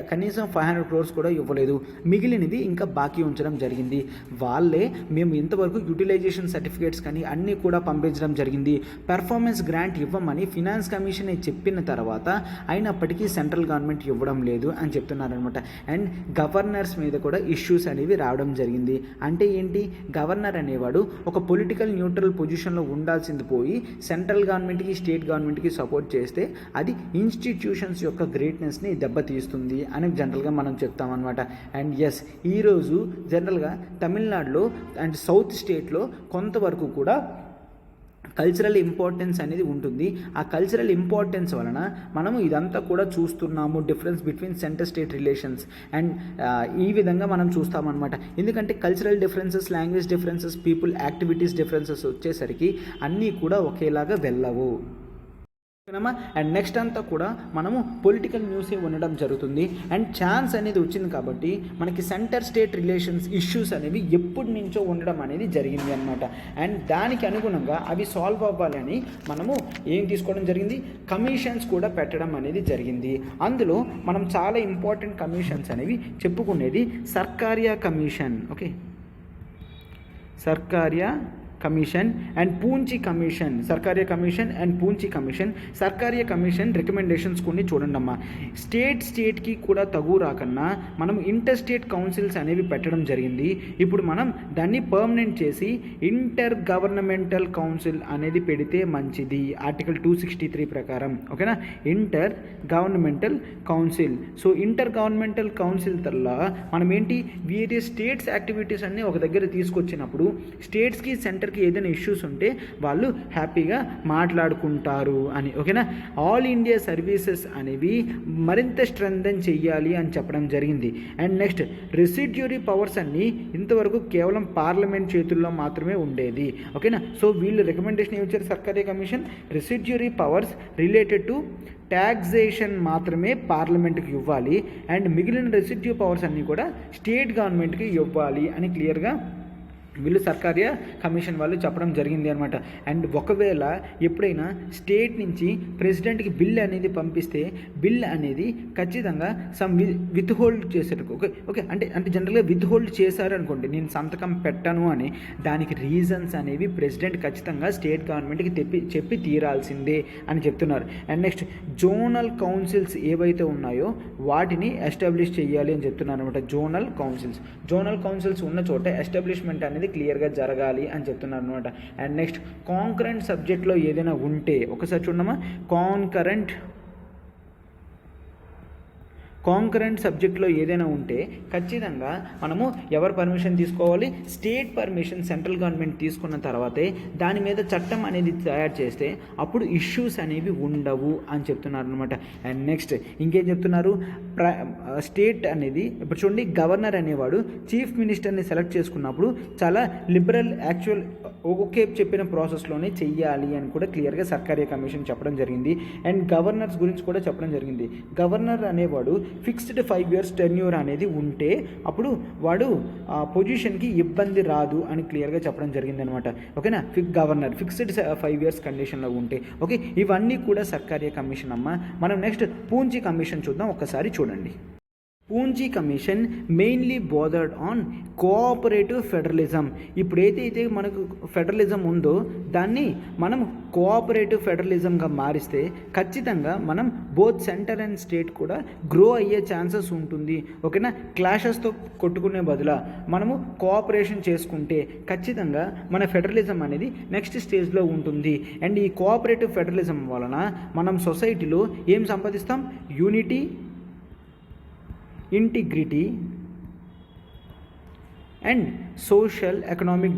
కనీసం 500 crores కూడా ఇవ్వలేదు. మిగిలినవి ఇంకా బాకీ ఉంచడం జరిగింది. వాళ్ళే మేము ఇంతవరకు యూటిలైజేషన్ సర్టిఫికేట్స్ కానీ అన్నీ కూడా పంపించడం జరిగింది. పెర్ఫార్మెన్స్ గ్రాంట్ ఇవ్వమని ఫినాన్స్ కమిషన్ చెప్పిన తర్వాత అయినప్పటికీ సెంట్రల్ గవర్నమెంట్ ఇవ్వడం లేదు అని చెప్తున్నారనమాట. అండ్ గవర్నర్స్ మీద కూడా ఇష్యూస్ అనేవి రావడం జరిగింది. అంటే ఏంటి, గవర్నర్ అనేవాడు ఒక పొలిటికల్ న్యూట్రల్ పొజిషన్లో ఉండాల్సింది పోయి సెంట్రల్ గవర్నమెంట్కి స్టేట్ గవర్నమెంట్కి సపోర్ట్ చేస్తే అది ఇన్స్టిట్యూషన్స్ యొక్క గ్రేట్నెస్ని దెబ్బతీస్తుంది అని జనరల్గా మనం చెప్తామన్నమాట. అండ్ ఎస్, ఈరోజు జనరల్గా తమిళనాడులో అండ్ సౌత్ స్టేట్లో కొంతవరకు కూడా కల్చరల్ ఇంపార్టెన్స్ అనేది ఉంటుంది. ఆ కల్చరల్ ఇంపార్టెన్స్ వలన మనము ఇదంతా కూడా చూస్తున్నాము, difference between centre state relations. And ఈ విధంగా మనం చూస్తామన్నమాట. ఎందుకంటే cultural differences, language differences, people activities differences వచ్చేసరికి అన్నీ కూడా ఒకేలాగా వెళ్ళవు. అండ్ నెక్స్ట్ అంతా కూడా మనము పొలిటికల్ న్యూసే ఉండడం జరుగుతుంది. అండ్ ఛాన్స్ అనేది వచ్చింది కాబట్టి మనకి సెంటర్ స్టేట్ రిలేషన్స్ ఇష్యూస్ అనేవి ఎప్పటి నుంచో ఉండడం అనేది జరిగింది అనమాట. అండ్ దానికి అనుగుణంగా అవి సాల్వ్ అవ్వాలని మనము ఏం తీసుకోవడం జరిగింది, కమిషన్స్ కూడా పెట్టడం అనేది జరిగింది. అందులో మనం చాలా ఇంపార్టెంట్ కమిషన్స్ అనేవి చెప్పుకునేది Sarkaria commission. Okay, Sarkaria commission and Punchhi commission. Sarkaria commission and Punchhi commission. Sarkaria commission recommendations కొన్ని చూడండి అమ్మా. స్టేట్కి కూడా తగు రాకన్నా మనం ఇంటర్ స్టేట్ కౌన్సిల్స్ అనేవి పెట్టడం జరిగింది. ఇప్పుడు మనం దాన్ని పర్మనెంట్ చేసి ఇంటర్ గవర్నమెంటల్ కౌన్సిల్ అనేది పెడితే మంచిది, ఆర్టికల్ 263 ప్రకారం. ఓకేనా, inter governmental council. So inter governmental council తర్వాత మనం ఏంటి, వేరియస్ స్టేట్స్ యాక్టివిటీస్ అన్నీ ఒక దగ్గర తీసుకొచ్చినప్పుడు స్టేట్స్కి సెంటర్కి ఏదైనా ఇష్యూస్ ఉంటే వాళ్ళు హ్యాపీగా మాట్లాడుకుంటారు అని. ఓకేనా, ఆల్ ఇండియా సర్వీసెస్ అనేవి మరింత స్ట్రెంథెన్ చెయ్యాలి అని చెప్పడం జరిగింది. అండ్ నెక్స్ట్, రెసిడ్యూరీ పవర్స్ అన్నీ ఇంతవరకు కేవలం పార్లమెంట్ చేతుల్లో మాత్రమే ఉండేది. ఓకేనా, సో వీళ్ళు రికమెండేషన్ ఇచ్చారు సర్కారీ commission, residuary powers related to taxation మాత్రమే పార్లమెంట్కి ఇవ్వాలి అండ్ మిగిలిన రెసిడ్యూ పవర్స్ అన్నీ కూడా స్టేట్ గవర్నమెంట్కి ఇవ్వాలి అని క్లియర్గా వీళ్ళు సర్కారియా కమిషన్ వాళ్ళు చెప్పడం జరిగింది అనమాట. అండ్ ఒకవేళ ఎప్పుడైనా స్టేట్ నుంచి ప్రెసిడెంట్కి బిల్ అనేది పంపిస్తే బిల్ అనేది ఖచ్చితంగా సమ్ విత్ హోల్డ్ చేసేటకు. ఓకే అంటే జనరల్గా విత్ హోల్డ్ చేశారు అనుకోండి, నేను సంతకం పెట్టను అని, దానికి రీజన్స్ అనేవి ప్రెసిడెంట్ ఖచ్చితంగా స్టేట్ గవర్నమెంట్కి చెప్పి తీరాల్సిందే అని చెప్తున్నారు. అండ్ నెక్స్ట్, జోనల్ కౌన్సిల్స్ ఏవైతే ఉన్నాయో వాటిని ఎస్టాబ్లిష్ చేయాలి అని చెప్తున్నారు అనమాట. జోనల్ కౌన్సిల్స్ ఉన్న చోట ఎస్టాబ్లిష్మెంట్ అనేది క్లియర్గా జరగాలి అని చెప్తున్నారు అనమాట. అండ్ నెక్స్ట్, కాంకరెంట్ సబ్జెక్ట్లో ఏదైనా ఉంటే ఒకసారి చూడమ్మా. కాంకరెంట్ సబ్జెక్ట్లో ఏదైనా ఉంటే ఖచ్చితంగా మనము ఎవరు పర్మిషన్ తీసుకోవాలి, స్టేట్ పర్మిషన్ సెంట్రల్ గవర్నమెంట్ తీసుకున్న తర్వాతే దాని మీద చట్టం అనేది తయారు చేస్తే అప్పుడు ఇష్యూస్ అనేవి ఉండవు అని చెప్తున్నారు అనమాట. అండ్ నెక్స్ట్ ఇంకేం చెప్తున్నారు, స్టేట్ అనేది ఇప్పుడు చూడండి, గవర్నర్ అనేవాడు చీఫ్ మినిస్టర్ని సెలెక్ట్ చేసుకున్నప్పుడు చాలా లిబరల్ యాక్చువల్ ఓకే చెప్పిన ప్రాసెస్లోనే చెయ్యాలి అని కూడా క్లియర్గా సర్కారీ కమిషన్ చెప్పడం జరిగింది. అండ్ గవర్నర్స్ గురించి కూడా చెప్పడం జరిగింది. గవర్నర్ అనేవాడు ఫిక్స్డ్ 5 years టెన్యూర్ అనేది ఉంటే అప్పుడు వాడు పొజిషన్కి ఇబ్బంది రాదు అని క్లియర్గా చెప్పడం జరిగింది అనమాట. ఓకేనా, గవర్నర్ ఫిక్స్డ్ 5 years కండిషన్లో ఉంటే. ఓకే, ఇవన్నీ కూడా సర్కారీ కమిషన్ అమ్మ. మనం నెక్స్ట్ పూంచి కమిషన్ చూద్దాం, ఒక్కసారి చూడండి. Punchhi commission mainly bothered on cooperative federalism. ఇప్పుడు ఏదైతే మనకు ఫెడరలిజం ఉందో దాన్ని మనం కోఆపరేటివ్ ఫెడరలిజంగా మారిస్తే ఖచ్చితంగా మనం బోత్ సెంటర్ అండ్ స్టేట్ కూడా గ్రో అయ్యే ఛాన్సెస్ ఉంటుంది. ఓకేనా, క్లాషెస్తో కొట్టుకునే బదులు మనము కోఆపరేషన్ చేసుకుంటే ఖచ్చితంగా మన ఫెడరలిజం అనేది నెక్స్ట్ స్టేజ్లో ఉంటుంది. అండ్ ఈ కోఆపరేటివ్ ఫెడరలిజం వలన మనం సొసైటీలో ఏం సంపాదిస్తాం, unity, integrity and social economic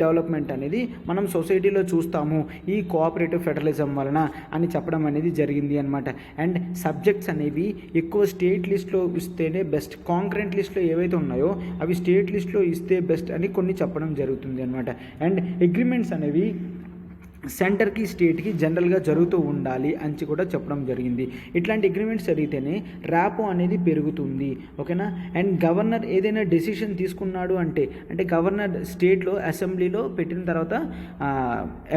development అనేది మనం సొసైటీలో చూస్తాము ఈ కోఆపరేటివ్ ఫెడరలిజం వలన అని చెప్పడం అనేది జరిగింది అనమాట. అండ్ సబ్జెక్ట్స్ అనేవి ఎక్కువ స్టేట్ లిస్ట్లో ఇస్తేనే బెస్ట్, కాంకరెంట్ లిస్ట్లో ఏవైతే ఉన్నాయో అవి స్టేట్ లిస్ట్లో ఇస్తే బెస్ట్ అని కొన్ని చెప్పడం జరుగుతుంది అనమాట. అండ్ అగ్రిమెంట్స్ అనేవి సెంటర్కి స్టేట్కి జనరల్గా జరుగుతూ ఉండాలి అని కూడా చెప్పడం జరిగింది. ఇట్లాంటి అగ్రిమెంట్స్ జరిగితేనే ర్యాపో అనేది పెరుగుతుంది. ఓకేనా, అండ్ గవర్నర్ ఏదైనా డెసిషన్ తీసుకున్నాడు అంటే గవర్నర్ స్టేట్లో అసెంబ్లీలో పెట్టిన తర్వాత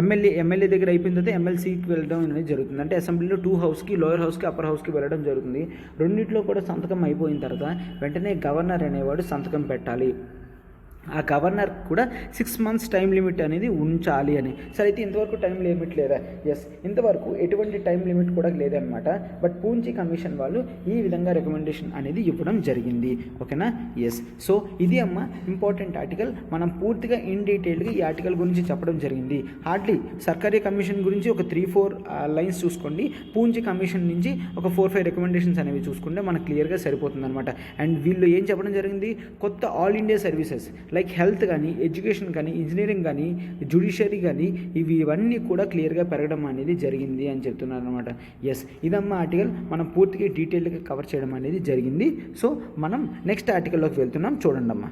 ఎమ్మెల్యే దగ్గర అయిపోయిన తర్వాత ఎమ్మెల్సీకి వెళ్ళడం అనేది జరుగుతుంది. అంటే అసెంబ్లీలో 2 houseకి, లోయర్ హౌస్కి, అప్పర్ హౌస్కి వెళ్ళడం జరుగుతుంది. రెండిట్లో కూడా సంతకం అయిపోయిన తర్వాత వెంటనే గవర్నర్ అనేవాడు సంతకం పెట్టాలి. ఆ గవర్నర్ కూడా 6 months టైం లిమిట్ అనేది ఉంచాలి అని. సరే, అయితే ఇంతవరకు టైం లిమిట్ లేదా? ఎస్, ఇంతవరకు ఎటువంటి టైం లిమిట్ కూడా లేదనమాట. బట్ పూంచి కమిషన్ వాళ్ళు ఈ విధంగా రికమెండేషన్ అనేది ఇవ్వడం జరిగింది. ఓకేనా, ఎస్. సో ఇది అమ్మ ఇంపార్టెంట్ ఆర్టికల్. మనం పూర్తిగా ఇన్ డీటెయిల్గా ఈ ఆర్టికల్ గురించి చెప్పడం జరిగింది. హార్డ్లీ సర్కారీ కమిషన్ గురించి ఒక 3-4 లైన్స్ చూసుకోండి, పూంచి కమిషన్ నుంచి ఒక 4-5 రికమెండేషన్స్ అనేవి చూసుకుంటే మనకు క్లియర్గా సరిపోతుంది అనమాట. అండ్ వీళ్ళు ఏం చెప్పడం జరిగింది, కొత్త all India services like health కానీ, ఎడ్యుకేషన్ కానీ, ఇంజనీరింగ్ కానీ, జ్యుడిషియరీ కానీ ఇవన్నీ కూడా క్లియర్గా పెరగడం అనేది జరిగింది అని చెప్తున్నారు అనమాట. ఎస్, ఇదమ్మా ఆర్టికల్ మనం పూర్తిగా డీటెయిల్గా కవర్ చేయడం అనేది జరిగింది. సో మనం నెక్స్ట్ ఆర్టికల్లోకి వెళ్తున్నాం, చూడండి అమ్మా.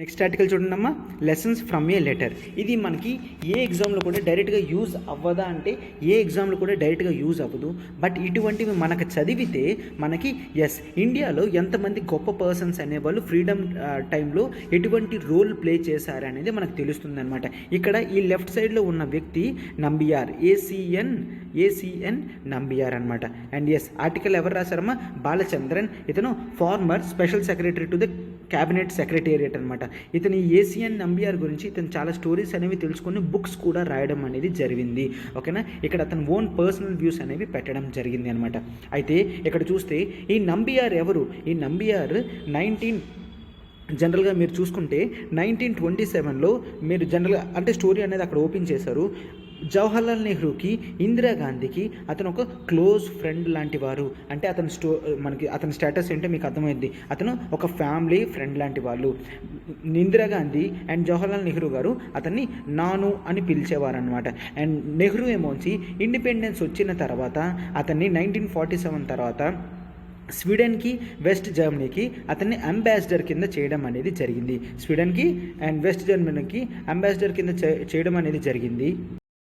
నెక్స్ట్ ఆర్టికల్ చూడండి అమ్మా, లెసన్స్ ఫ్రమ్ ఏ లెటర్. ఇది మనకి ఏ ఎగ్జామ్లో కూడా డైరెక్ట్గా యూజ్ అవ్వదా అంటే ఏ ఎగ్జామ్లో కూడా డైరెక్ట్గా యూజ్ అవ్వదు. బట్ ఇటువంటివి మనకు చదివితే మనకి ఎస్, ఇండియాలో ఎంతమంది గొప్ప పర్సన్స్ అనేవాళ్ళు ఫ్రీడమ్ టైంలో ఎటువంటి రోల్ ప్లే చేశారు అనేది మనకు తెలుస్తుంది అనమాట. ఇక్కడ ఈ లెఫ్ట్ సైడ్లో ఉన్న వ్యక్తి నంబియార్, ఏసిఎన్ నంబియార్ అనమాట. అండ్ ఎస్, ఆర్టికల్ ఎవరు రాశారమ్మా, బాలచంద్రన్. ఇతను former special secretary to the cabinet secretariat అనమాట. ఇతని ఏసిఎన్ నంబియార్ గురించి ఇతను చాలా స్టోరీస్ అనేవి తెలుసుకొని బుక్స్ కూడా రాయడం అనేది జరిగింది. ఓకేనా, ఇక్కడ అతను ఓన్ పర్సనల్ వ్యూస్ అనేవి పెట్టడం జరిగింది అనమాట. అయితే ఇక్కడ చూస్తే ఈ నంబియార్ ఎవరు, ఈ నంబియార్ జనరల్గా మీరు చూసుకుంటే 1927లో మీరు జనరల్గా అంటే స్టోరీ అనేది అక్కడ ఓపెన్ చేశారు. జవహర్లాల్ నెహ్రూకి, ఇందిరాగాంధీకి అతను ఒక క్లోజ్ ఫ్రెండ్ లాంటి వారు. అంటే మనకి అతని స్టేటస్ ఏంటో మీకు అర్థమైంది, అతను ఒక ఫ్యామిలీ ఫ్రెండ్ లాంటి వాళ్ళు. ఇందిరాగాంధీ అండ్ జవహర్లాల్ నెహ్రూ గారు అతన్ని నాను అని పిలిచేవారు అనమాట. అండ్ నెహ్రూ ఏమోంచి ఇండిపెండెన్స్ వచ్చిన తర్వాత అతన్ని 1947 తర్వాత స్వీడన్కి, వెస్ట్ జర్మనీకి అతన్ని అంబాసిడర్ కింద చేయడం అనేది జరిగింది. స్వీడన్కి అండ్ వెస్ట్ జర్మనీకి అంబాసిడర్ కింద చేయడం అనేది జరిగింది.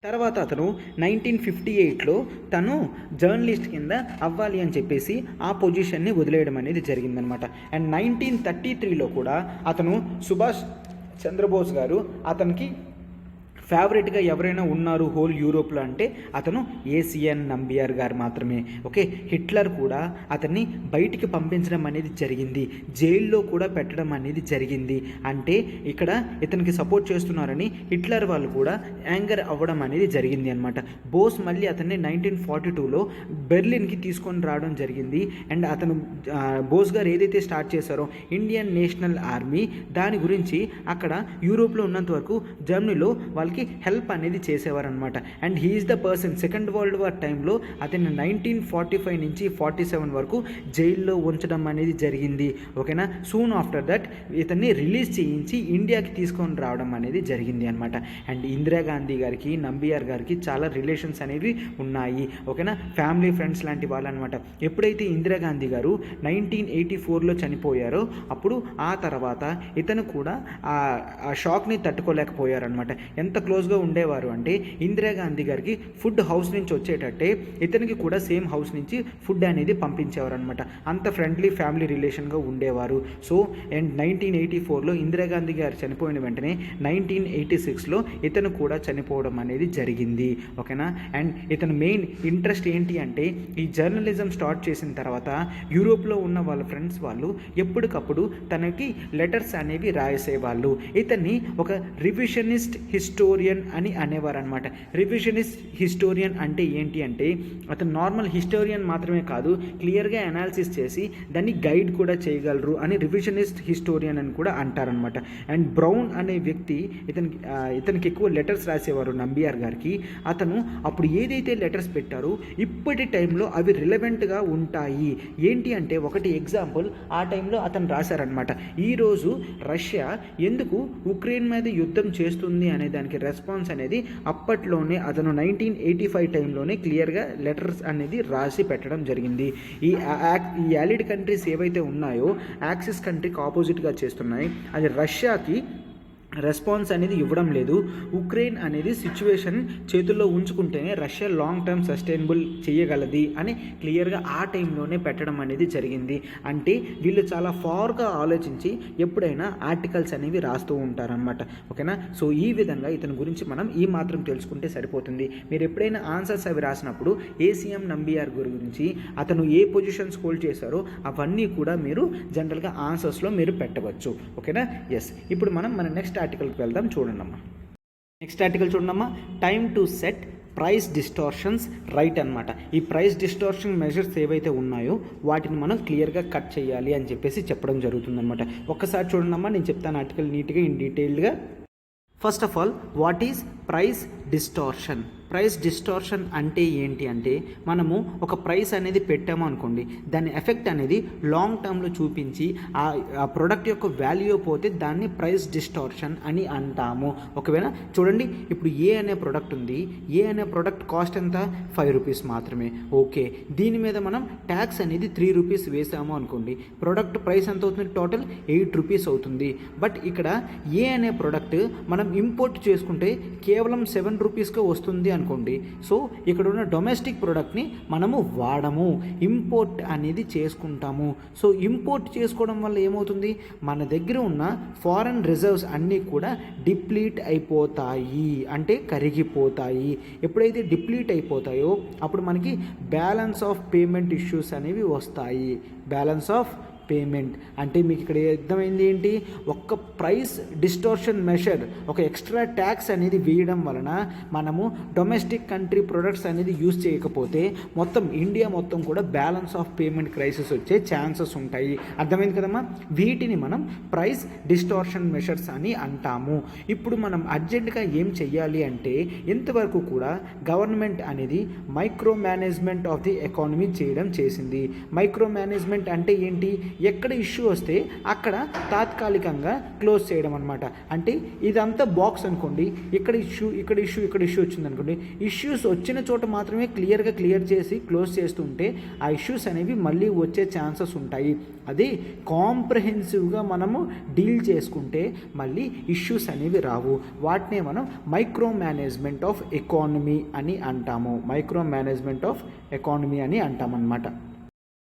తర్వాత అతను 1958లో తను జర్నలిస్ట్ కింద అవ్వాలి అని చెప్పేసి ఆ పొజిషన్ని వదిలేయడం అనేది జరిగిందనమాట. అండ్ 1933లో కూడా అతను సుభాష్ చంద్రబోస్ గారు అతనికి ఫేవరెట్గా ఎవరైనా ఉన్నారు హోల్ యూరోప్లో అంటే అతను ఏసిఎన్ నంబియార్ గారు మాత్రమే. ఓకే, హిట్లర్ కూడా అతన్ని బయటికి పంపించడం అనేది జరిగింది, జైల్లో కూడా పెట్టడం అనేది జరిగింది. అంటే ఇక్కడ ఇతనికి సపోర్ట్ చేస్తున్నారని హిట్లర్ వాళ్ళు కూడా యాంగర్ అవ్వడం అనేది జరిగింది అనమాట. బోస్ మళ్ళీ అతన్ని 1942లో బెర్లిన్కి తీసుకొని రావడం జరిగింది. అండ్ అతను బోస్ గారు ఏదైతే స్టార్ట్ చేశారో ఇండియన్ నేషనల్ ఆర్మీ, దాని గురించి అక్కడ యూరోప్లో ఉన్నంత వరకు జర్మనీలో వాళ్ళకి మనకి హెల్ప్ అనేది చేసేవారు అనమాట. And he's the person second world war టైంలో అతన్ని 1945 నుంచి 47 వరకు జైల్లో ఉంచడం అనేది జరిగింది. ఓకేనా. సూన్ ఆఫ్టర్ దట్ ఇతన్ని రిలీజ్ చేయించి ఇండియాకి తీసుకొని రావడం అనేది జరిగింది అనమాట. అండ్ ఇందిరాగాంధీ గారికి నంబియార్ గారికి చాలా రిలేషన్స్ అనేవి ఉన్నాయి. ఓకేనా. ఫ్యామిలీ ఫ్రెండ్స్ లాంటి వాళ్ళు అనమాట. ఎప్పుడైతే ఇందిరాగాంధీ గారు 1984లో చనిపోయారో అప్పుడు ఆ తర్వాత ఇతను కూడా ఆ షాక్ని తట్టుకోలేకపోయారనమాట. ఎంత క్లోజ్గా ఉండేవారు అంటే ఇందిరాగాంధీ గారికి ఫుడ్ హౌస్ నుంచి వచ్చేటట్టే ఇతనికి కూడా సేమ్ హౌస్ నుంచి ఫుడ్ అనేది పంపించేవారు అనమాట. అంత ఫ్రెండ్లీ ఫ్యామిలీ రిలేషన్గా ఉండేవారు. సో అండ్ 1984లో ఇందిరాగాంధీ గారు చనిపోయిన వెంటనే 1986లో ఇతను కూడా చనిపోవడం అనేది జరిగింది. ఓకేనా. అండ్ ఇతను మెయిన్ ఇంట్రెస్ట్ ఏంటి అంటే ఈ జర్నలిజం స్టార్ట్ చేసిన తర్వాత యూరోప్లో ఉన్న వాళ్ళ ఫ్రెండ్స్ వాళ్ళు ఎప్పటికప్పుడు తనకి లెటర్స్ అనేవి రాసేవాళ్ళు. ఇతన్ని ఒక రివిజనిస్ట్ హిస్టోరియన్ అని అనేవారు అనమాట. రివిజనిస్ట్ హిస్టోరియన్ అంటే ఏంటి అంటే అతను నార్మల్ హిస్టోరియన్ మాత్రమే కాదు, క్లియర్గా అనాలిసిస్ చేసి దాన్ని గైడ్ కూడా చేయగలరు అని రివిజనిస్ట్ హిస్టోరియన్ అని కూడా అంటారనమాట. అండ్ బ్రౌన్ అనే వ్యక్తి ఇతనికి ఎక్కువ లెటర్స్ రాసేవారు నంబియార్ గారికి. అతను అప్పుడు ఏదైతే లెటర్స్ పెట్టారో ఇప్పటి టైంలో అవి రిలవెంట్గా ఉంటాయి. ఏంటి అంటే ఒకటి ఎగ్జాంపుల్ ఆ టైంలో అతను రాశారనమాట, ఈరోజు రష్యా ఎందుకు ఉక్రెయిన్ మీద యుద్ధం చేస్తుంది అనే దానికి రెస్పాన్స్ అనేది అప్పట్లోనే అతను 1985 టైంలోనే క్లియర్గా లెటర్స్ అనేది రాసి పెట్టడం జరిగింది. ఈ యాలిడ్ కంట్రీస్ ఏవైతే ఉన్నాయో యాక్సిస్ కంట్రీకి ఆపోజిట్గా చేస్తున్నాయి, అది రష్యాకి రెస్పాన్స్ అనేది ఇవ్వడం లేదు. ఉక్రెయిన్ అనేది సిచ్యువేషన్ చేతుల్లో ఉంచుకుంటేనే రష్యా లాంగ్ టర్మ్ సస్టైనబుల్ చేయగలది అని క్లియర్గా ఆ టైంలోనే పెట్టడం అనేది జరిగింది. అంటే వీళ్ళు చాలా ఫార్గా ఆలోచించి ఎప్పుడైనా ఆర్టికల్స్ అనేవి రాస్తూ ఉంటారనమాట. ఓకేనా. సో ఈ విధంగా ఇతని గురించి మనం ఈ మాత్రం తెలుసుకుంటే సరిపోతుంది. మీరు ఎప్పుడైనా ఆన్సర్స్ అవి రాసినప్పుడు ఏసీఎం నంబియార్ గురించి అతను ఏ పొజిషన్స్ హోల్డ్ చేశారో అవన్నీ కూడా మీరు జనరల్గా ఆన్సర్స్లో మీరు పెట్టవచ్చు. ఓకేనా. ఎస్. ఇప్పుడు మనం మన నెక్స్ట్ ఆర్టికల్కి వెళ్దాం. చూడండమ్మా. నెక్స్ట్ ఆర్టికల్ చూడండమ్మా. Time to set price distortions right అనమాట. ఈ ప్రైస్ డిస్టార్షన్ మెజర్స్ ఏవైతే ఉన్నాయో వాటిని మనం క్లియర్గా కట్ చేయాలి అని చెప్పేసి చెప్పడం జరుగుతుందన్నమాట. ఒక్కసారి చూడండమ్మా, నేను చెప్తాను ఆర్టికల్ నీట్గా ఇన్ డీటెయిల్డ్గా. First of all, what is price distortion? Price distortion అంటే ఏంటి అంటే మనము ఒక ప్రైస్ అనేది పెట్టాము అనుకోండి, దాని ఎఫెక్ట్ అనేది లాంగ్ టర్మ్లో చూపించి ఆ ప్రోడక్ట్ యొక్క వాల్యూ పోతే దాన్ని ప్రైస్ డిస్టార్షన్ అని అంటాము. ఒకవేళ చూడండి, ఇప్పుడు ఏ అనే ప్రోడక్ట్ ఉంది, ఏ అనే ప్రోడక్ట్ కాస్ట్ ఎంత? 5 రూపీస్ మాత్రమే. ఓకే, దీని మీద మనం ట్యాక్స్ అనేది 3 రూపీస్ వేసాము అనుకోండి, ప్రోడక్ట్ ప్రైస్ ఎంత అవుతుంది? టోటల్ 8 రూపీస్ అవుతుంది. బట్ ఇక్కడ ఏ అనే ప్రోడక్ట్ మనం ఇంపోర్ట్ చేసుకుంటే కేవలం 7 రూపీస్కే వస్తుంది అనుకోండి. సో ఇక్కడ ఉన్న డొమెస్టిక్ ప్రోడక్ట్ని మనము వాడము, ఇంపోర్ట్ అనేది చేసుకుంటాము. సో ఇంపోర్ట్ చేసుకోవడం వల్ల ఏమవుతుంది? మన దగ్గర ఉన్న ఫారెన్ రిజర్వ్స్ అన్నీ కూడా డిప్లీట్ అయిపోతాయి, అంటే కరిగిపోతాయి. ఎప్పుడైతే డిప్లీట్ అయిపోతాయో అప్పుడు మనకి బ్యాలెన్స్ ఆఫ్ పేమెంట్ ఇష్యూస్ అనేవి వస్తాయి. బ్యాలెన్స్ ఆఫ్ పేమెంట్ అంటే మీకు ఇక్కడ అర్థమైంది ఏంటి? ఒక్క ప్రైస్ డిస్టార్షన్ మెషర్, ఒక ఎక్స్ట్రా ట్యాక్స్ అనేది వేయడం వలన మనము డొమెస్టిక్ కంట్రీ ప్రొడక్ట్స్ అనేది యూజ్ చేయకపోతే మొత్తం ఇండియా మొత్తం కూడా బ్యాలెన్స్ ఆఫ్ పేమెంట్ క్రైసిస్ వచ్చే ఛాన్సెస్ ఉంటాయి. అర్థమైంది కదమ్మా? వీటిని మనం ప్రైస్ డిస్టార్షన్ మెషర్స్ అని అంటాము. ఇప్పుడు మనం అర్జెంటుగా ఏం చెయ్యాలి అంటే, ఇంతవరకు కూడా గవర్నమెంట్ అనేది micro management of the economy చేయడం చేసింది. మైక్రో మేనేజ్మెంట్ అంటే ఏంటి? ఎక్కడ ఇష్యూ వస్తే అక్కడ తాత్కాలికంగా క్లోజ్ చేయడం అనమాట. అంటే ఇదంతా బాక్స్ అనుకోండి, ఇక్కడ ఇష్యూ వచ్చింది అనుకోండి, ఇష్యూస్ వచ్చిన చోట మాత్రమే క్లియర్ చేసి క్లోజ్ చేస్తుంటే ఆ ఇష్యూస్ అనేవి మళ్ళీ వచ్చే ఛాన్సెస్ ఉంటాయి. అది కాంప్రహెన్సివ్గా మనము డీల్ చేసుకుంటే మళ్ళీ ఇష్యూస్ అనేవి రావు. వాటినే మనం మైక్రో మేనేజ్మెంట్ ఆఫ్ ఎకానమీ అని అంటాము. మైక్రో మేనేజ్మెంట్ ఆఫ్ ఎకానమీ అని అంటామన్నమాట.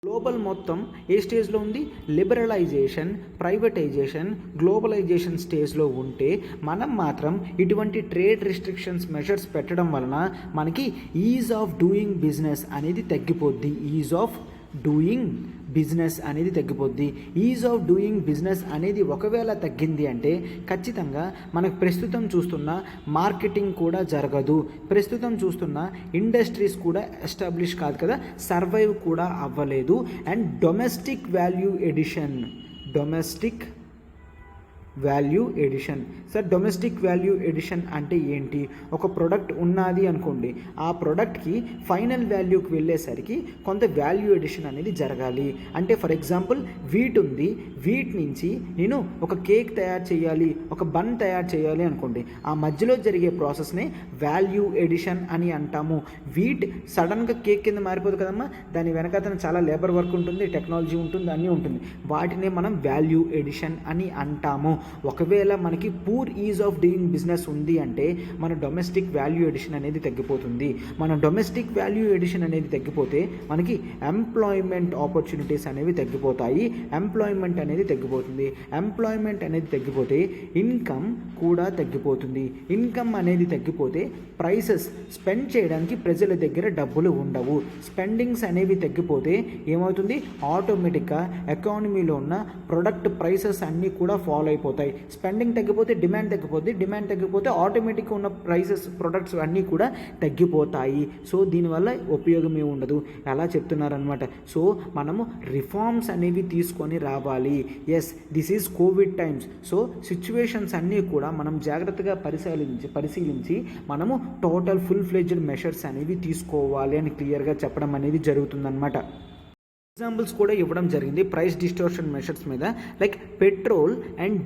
గ్లోబల్ మొత్తం ఏ స్టేజ్లో ఉంది? లిబరలైజేషన్, ప్రైవేటైజేషన్, గ్లోబలైజేషన్ స్టేజ్లో ఉంటే మనం మాత్రం ఇటువంటి ట్రేడ్ రిస్ట్రిక్షన్స్ మెషర్స్ పెట్టడం వలన మనకి ఈజ్ ఆఫ్ డూయింగ్ బిజినెస్ అనేది తగ్గిపోద్ది. ఈజ్ ఆఫ్ డూయింగ్ బిజినెస్ అనేది తగ్గిపోద్ది. ఈజ్ ఆఫ్ డూయింగ్ బిజినెస్ అనేది ఒకవేళ తగ్గింది అంటే ఖచ్చితంగా మనకు ప్రస్తుతం చూస్తున్న మార్కెటింగ్ కూడా జరగదు, ప్రస్తుతం చూస్తున్న ఇండస్ట్రీస్ కూడా ఎస్టాబ్లిష్ కాదు కదా, సర్వైవ్ కూడా అవ్వలేదు. And domestic value edition value edition. Sir domestic value edition అంటే ఏంటి? ఒక ప్రోడక్ట్ ఉన్నది అనుకోండి, ఆ ప్రోడక్ట్కి ఫైనల్ వాల్యూకి వెళ్ళేసరికి కొంత వాల్యూ ఎడిషన్ అనేది జరగాలి. అంటే ఫర్ ఎగ్జాంపుల్ వీట్ ఉంది, వీట్ నుంచి నేను ఒక కేక్ తయారు చేయాలి, ఒక బన్ తయారు చేయాలి అనుకోండి, ఆ మధ్యలో జరిగే ప్రాసెస్నే వాల్యూ ఎడిషన్ అని అంటాము. వీట్ సడన్గా కేక్ కింద మారిపోదు కదమ్మా, దాని వెనకాతన చాలా లేబర్ వర్క్ ఉంటుంది, టెక్నాలజీ ఉంటుంది, అన్నీ ఉంటుంది. వాటినే మనం వాల్యూ ఎడిషన్ అని అంటాము. ఒకవేళ మనకి poor is of doing business ఉంది అంటే మన డొమెస్టిక్ వాల్యూ ఎడిషన్ అనేది తగ్గిపోతుంది. మన డొమెస్టిక్ వాల్యూ ఎడిషన్ అనేది తగ్గిపోతే మనకి ఎంప్లాయ్మెంట్ ఆపర్చునిటీస్ అనేవి తగ్గిపోతాయి, ఎంప్లాయ్మెంట్ అనేది తగ్గిపోతుంది. ఎంప్లాయ్మెంట్ అనేది తగ్గిపోతే ఇన్కమ్ కూడా తగ్గిపోతుంది. ఇన్కమ్ అనేది తగ్గిపోతే ప్రైసెస్ స్పెండ్ చేయడానికి ప్రజల దగ్గర డబ్బులు ఉండవు. స్పెండింగ్స్ అనేవి తగ్గిపోతే ఏమవుతుంది? ఆటోమేటిక్గా ఎకానమీలో ఉన్న ప్రొడక్ట్ ప్రైసెస్ అన్నీ కూడా ఫాలో అయిపోతాయి. స్పెండింగ్ తగ్గిపోతే డిమాండ్ తగ్గిపోతుంది, డిమాండ్ తగ్గిపోతే ఆటోమేటిక్గా ఉన్న ప్రైసెస్ ప్రొడక్ట్స్ అన్నీ కూడా తగ్గిపోతాయి. సో దీనివల్ల ఉపయోగం ఏమి ఉండదు, ఎలా చెప్తున్నారనమాట. సో మనము రిఫార్మ్స్ అనేవి తీసుకొని రావాలి. Yes, this is Covid times. So situations అన్నీ కూడా మనం జాగ్రత్తగా పరిశీలించి మనము టోటల్ ఫుల్ ఫ్లెడ్జ్డ్ మెషర్స్ అనేవి తీసుకోవాలి అని క్లియర్గా చెప్పడం అనేది జరుగుతుందన్నమాట. ఎగ్జాంపుల్స్ కూడా ఇవ్వడం జరిగింది ప్రైస్ డిస్టోర్షన్ మెషర్స్ మీద. లైక్ పెట్రోల్ అండ్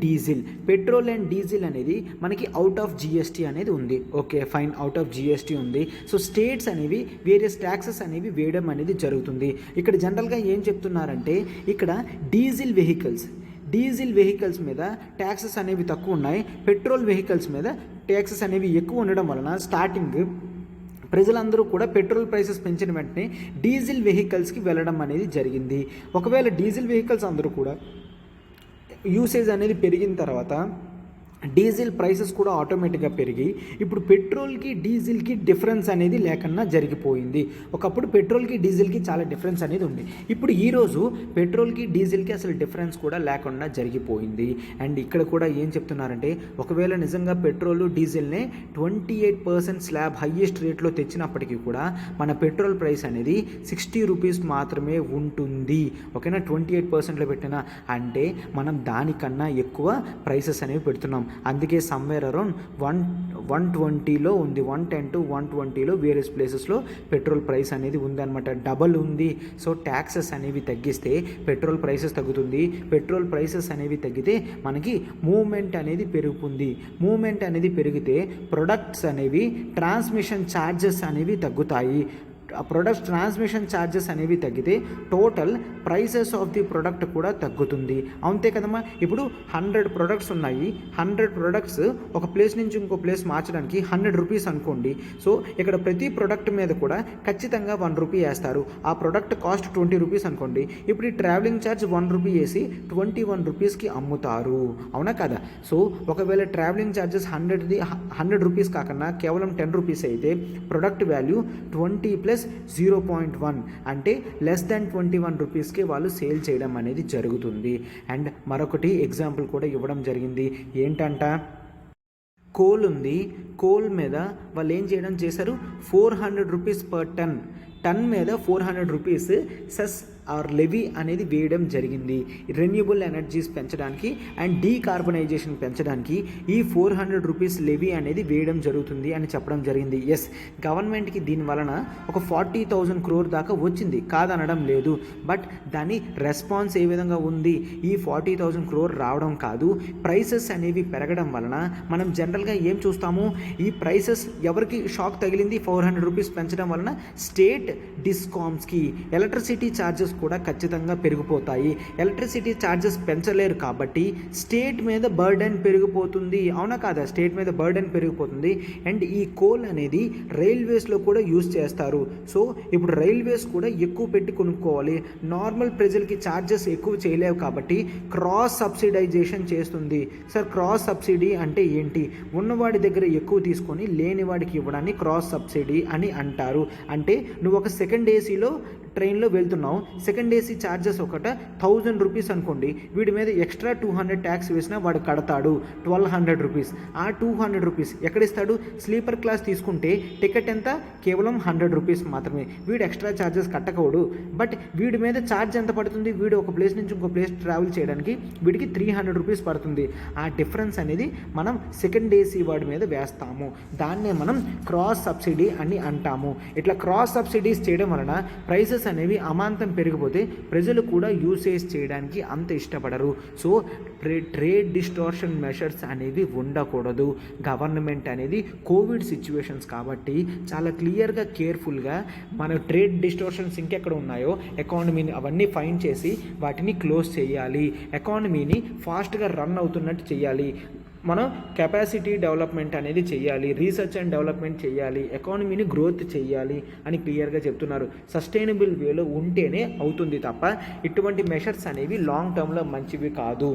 డీజిల్ అనేది మనకి అవుట్ ఆఫ్ జిఎస్టీ అనేది ఉంది. Okay fine, out of GST ఉంది. సో స్టేట్స్ అనేవి వేరియస్ ట్యాక్సెస్ అనేవి వేయడం అనేది జరుగుతుంది. ఇక్కడ జనరల్గా ఏం చెప్తున్నారంటే ఇక్కడ డీజిల్ వెహికల్స్ మీద ట్యాక్సెస్ అనేవి తక్కువ ఉన్నాయి, పెట్రోల్ వెహికల్స్ మీద ట్యాక్సెస్ అనేవి ఎక్కువ ఉండడం వలన స్టార్టింగ్ ప్రజలందరూ కూడా పెట్రోల్ ప్రైసెస్ పెంచిన వెంటనే డీజిల్ వెహికల్స్కి వెళ్ళడం అనేది జరిగింది. ఒకవేళ డీజిల్ వెహికల్స్ అందరూ కూడా యూసేజ్ అనేది పెరిగిన తర్వాత డీజిల్ ప్రైసెస్ కూడా ఆటోమేటిక్గా పెరిగి ఇప్పుడు పెట్రోల్కి డీజిల్కి డిఫరెన్స్ అనేది లేకుండా జరిగిపోయింది. ఒకప్పుడు పెట్రోల్కి డీజిల్కి చాలా డిఫరెన్స్ అనేది ఉంది. ఇప్పుడు ఈరోజు పెట్రోల్కి డీజిల్కి అసలు డిఫరెన్స్ కూడా లేకుండా జరిగిపోయింది. అండ్ ఇక్కడ కూడా ఏం చెప్తున్నారంటే ఒకవేళ నిజంగా పెట్రోల్ డీజిల్నే 28% స్లాబ్ హయ్యెస్ట్ రేట్లో తెచ్చినప్పటికీ కూడా మన పెట్రోల్ ప్రైస్ అనేది 60 రూపీస్ మాత్రమే ఉంటుంది. ఓకేనా, 28%లో పెట్టినా అంటే మనం దానికన్నా ఎక్కువ ప్రైసెస్ అనేవి పెడుతున్నాం. అందుకే సమ్వేర్ అరౌండ్ 120లో ఉంది, 110 to 120లో వేరియస్ ప్లేసెస్లో పెట్రోల్ ప్రైస్ అనేది ఉందన్నమాట, డబల్ ఉంది. సో ట్యాక్సెస్ అనేవి తగ్గిస్తే పెట్రోల్ ప్రైసెస్ తగ్గుతుంది. పెట్రోల్ ప్రైసెస్ అనేవి తగ్గితే మనకి మూవ్మెంట్ అనేది పెరుగుతుంది. మూవ్మెంట్ అనేది పెరిగితే ప్రొడక్ట్స్ అనేవి ట్రాన్స్మిషన్ ఛార్జెస్ అనేవి తగ్గుతాయి. ఆ ప్రొడక్ట్స్ ట్రాన్స్మిషన్ ఛార్జెస్ అనేవి తగ్గితే total prices of the product కూడా తగ్గుతుంది. అంతే కదమ్మా. ఇప్పుడు 100 ప్రొడక్ట్స్ ఉన్నాయి, 100 ప్రొడక్ట్స్ ఒక ప్లేస్ నుంచి ఇంకో ప్లేస్ మార్చడానికి 100 రూపీస్ అనుకోండి. సో ఇక్కడ ప్రతి ప్రొడక్ట్ మీద కూడా ఖచ్చితంగా 1 రూపీ వేస్తారు. ఆ ప్రొడక్ట్ కాస్ట్ 20 రూపీస్ అనుకోండి. ఇప్పుడు ఈ ట్రావెలింగ్ ఛార్జ్ 1 రూపీ వేసి 21 రూపీస్కి అమ్ముతారు, అవునా కదా. సో ఒకవేళ ట్రావెలింగ్ ఛార్జెస్ 100 రూపీస్ కాకుండా కేవలం 10 రూపీస్ అయితే ప్రొడక్ట్ వాల్యూ 20 + 0.1 అంటే లెస్ దాన్ 21 రూపీస్కి వాళ్ళు సేల్ చేయడం అనేది జరుగుతుంది. అండ్ మరొకటి ఎగ్జాంపుల్ కూడా ఇవ్వడం జరిగింది. ఏంటంట, కోల్ ఉంది, కోల్ మీద వాళ్ళు ఏం చేశారు 400 రూపీస్ పర్ టన్ మీద 400 రూపీస్ సెస్ ఆర్ లెవీ అనేది వేయడం జరిగింది. రెన్యూబుల్ ఎనర్జీస్ పెంచడానికి అండ్ డీకార్బనైజేషన్ పెంచడానికి ఈ 400 రూపీస్ లెవీ అనేది వేయడం జరుగుతుంది అని చెప్పడం జరిగింది. ఎస్, గవర్నమెంట్కి దీని వలన ఒక 40,000 crore దాకా వచ్చింది, కాదనడం లేదు. బట్ దాని రెస్పాన్స్ ఏ విధంగా ఉంది? ఈ 40,000 crore రావడం కాదు, ప్రైసెస్ అనేవి పెరగడం వలన మనం జనరల్గా ఏం చూస్తాము, ఈ ప్రైసెస్ ఎవరికి షాక్ తగిలింది? 400 రూపీస్ పెంచడం వలన స్టేట్ డిస్కామ్స్కి ఎలక్ట్రిసిటీ ఛార్జెస్ కూడా ఖచ్చితంగా పెరిగిపోతాయి. ఎలక్ట్రిసిటీ ఛార్జెస్ పెంచలేరు కాబట్టి స్టేట్ మీద బర్డెన్ పెరిగిపోతుంది, అవునా కాదా. స్టేట్ మీద బర్డెన్ పెరిగిపోతుంది. అండ్ ఈ కోల్ అనేది రైల్వేస్లో కూడా యూజ్ చేస్తారు. సో ఇప్పుడు రైల్వేస్ కూడా ఎక్కువ పెట్టి కొనుక్కోవాలి. నార్మల్ ప్రజలకి ఛార్జెస్ ఎక్కువ చేయలేవు కాబట్టి క్రాస్ సబ్సిడైజేషన్ చేస్తుంది. సార్ క్రాస్ సబ్సిడీ అంటే ఏంటి? ఉన్నవాడి దగ్గర ఎక్కువ తీసుకొని లేని వాడికి ఇవ్వడాన్ని క్రాస్ సబ్సిడీ అని అంటారు. అంటే నువ్వు నువ్వు ఒక సెకండ్ ఏసీలో ట్రైన్లో వెళ్తున్నావు, సెకండ్ ఏసీ ఛార్జెస్ ఒకట 1000 రూపీస్ అనుకోండి, వీడి మీద ఎక్స్ట్రా 200 ట్యాక్స్ వేసినా వాడు కడతాడు 1200 రూపీస్. ఆ 200 రూపీస్ ఎక్కడిస్తాడు? స్లీపర్ క్లాస్ తీసుకుంటే టికెట్ ఎంత? కేవలం 100 రూపీస్ మాత్రమే. వీడు ఎక్స్ట్రా ఛార్జెస్ కట్టకూడదు. బట్ వీడి మీద ఛార్జ్ ఎంత పడుతుంది? వీడు ఒక ప్లేస్ నుంచి ఇంకో ప్లేస్ ట్రావెల్ చేయడానికి వీడికి 300 రూపీస్ పడుతుంది. ఆ డిఫరెన్స్ అనేది మనం సెకండ్ ఏసీ వాడి మీద వేస్తాము. దాన్నే మనం క్రాస్ సబ్సిడీ అని అంటాము. ఇట్లా క్రాస్ సబ్సిడీస్ చేయడం వలన ప్రైసెస్ అనేవి అమాంతం పెరిగిపోతే ప్రజలు కూడా యూసేజ్ చేయడానికి అంత ఇష్టపడరు. సో ట్రేడ్ డిస్టార్షన్ మెషర్స్ అనేవి ఉండకూడదు. గవర్నమెంట్ అనేది కోవిడ్ సిచ్యువేషన్స్ కాబట్టి చాలా క్లియర్గా కేర్ఫుల్గా మన ట్రేడ్ డిస్టార్షన్స్ ఇంకెక్కడ ఉన్నాయో ఎకానమీని అవన్నీ ఫైండ్ చేసి వాటిని క్లోజ్ చేయాలి. ఎకానమీని ఫాస్ట్గా రన్ అవుతున్నట్టు చేయాలి. మనం కెపాసిటీ డెవలప్మెంట్ అనేది చేయాలి, రీసెర్చ్ అండ్ డెవలప్మెంట్ చేయాలి, ఎకానమీని గ్రోత్ చేయాలి అని క్లియర్గా చెప్తున్నారు. సస్టైనబుల్ వేలో ఉంటేనే అవుతుంది తప్ప ఇటువంటి మెషర్స్ అనేవి లాంగ్ టర్మ్లో మంచివి కాదు.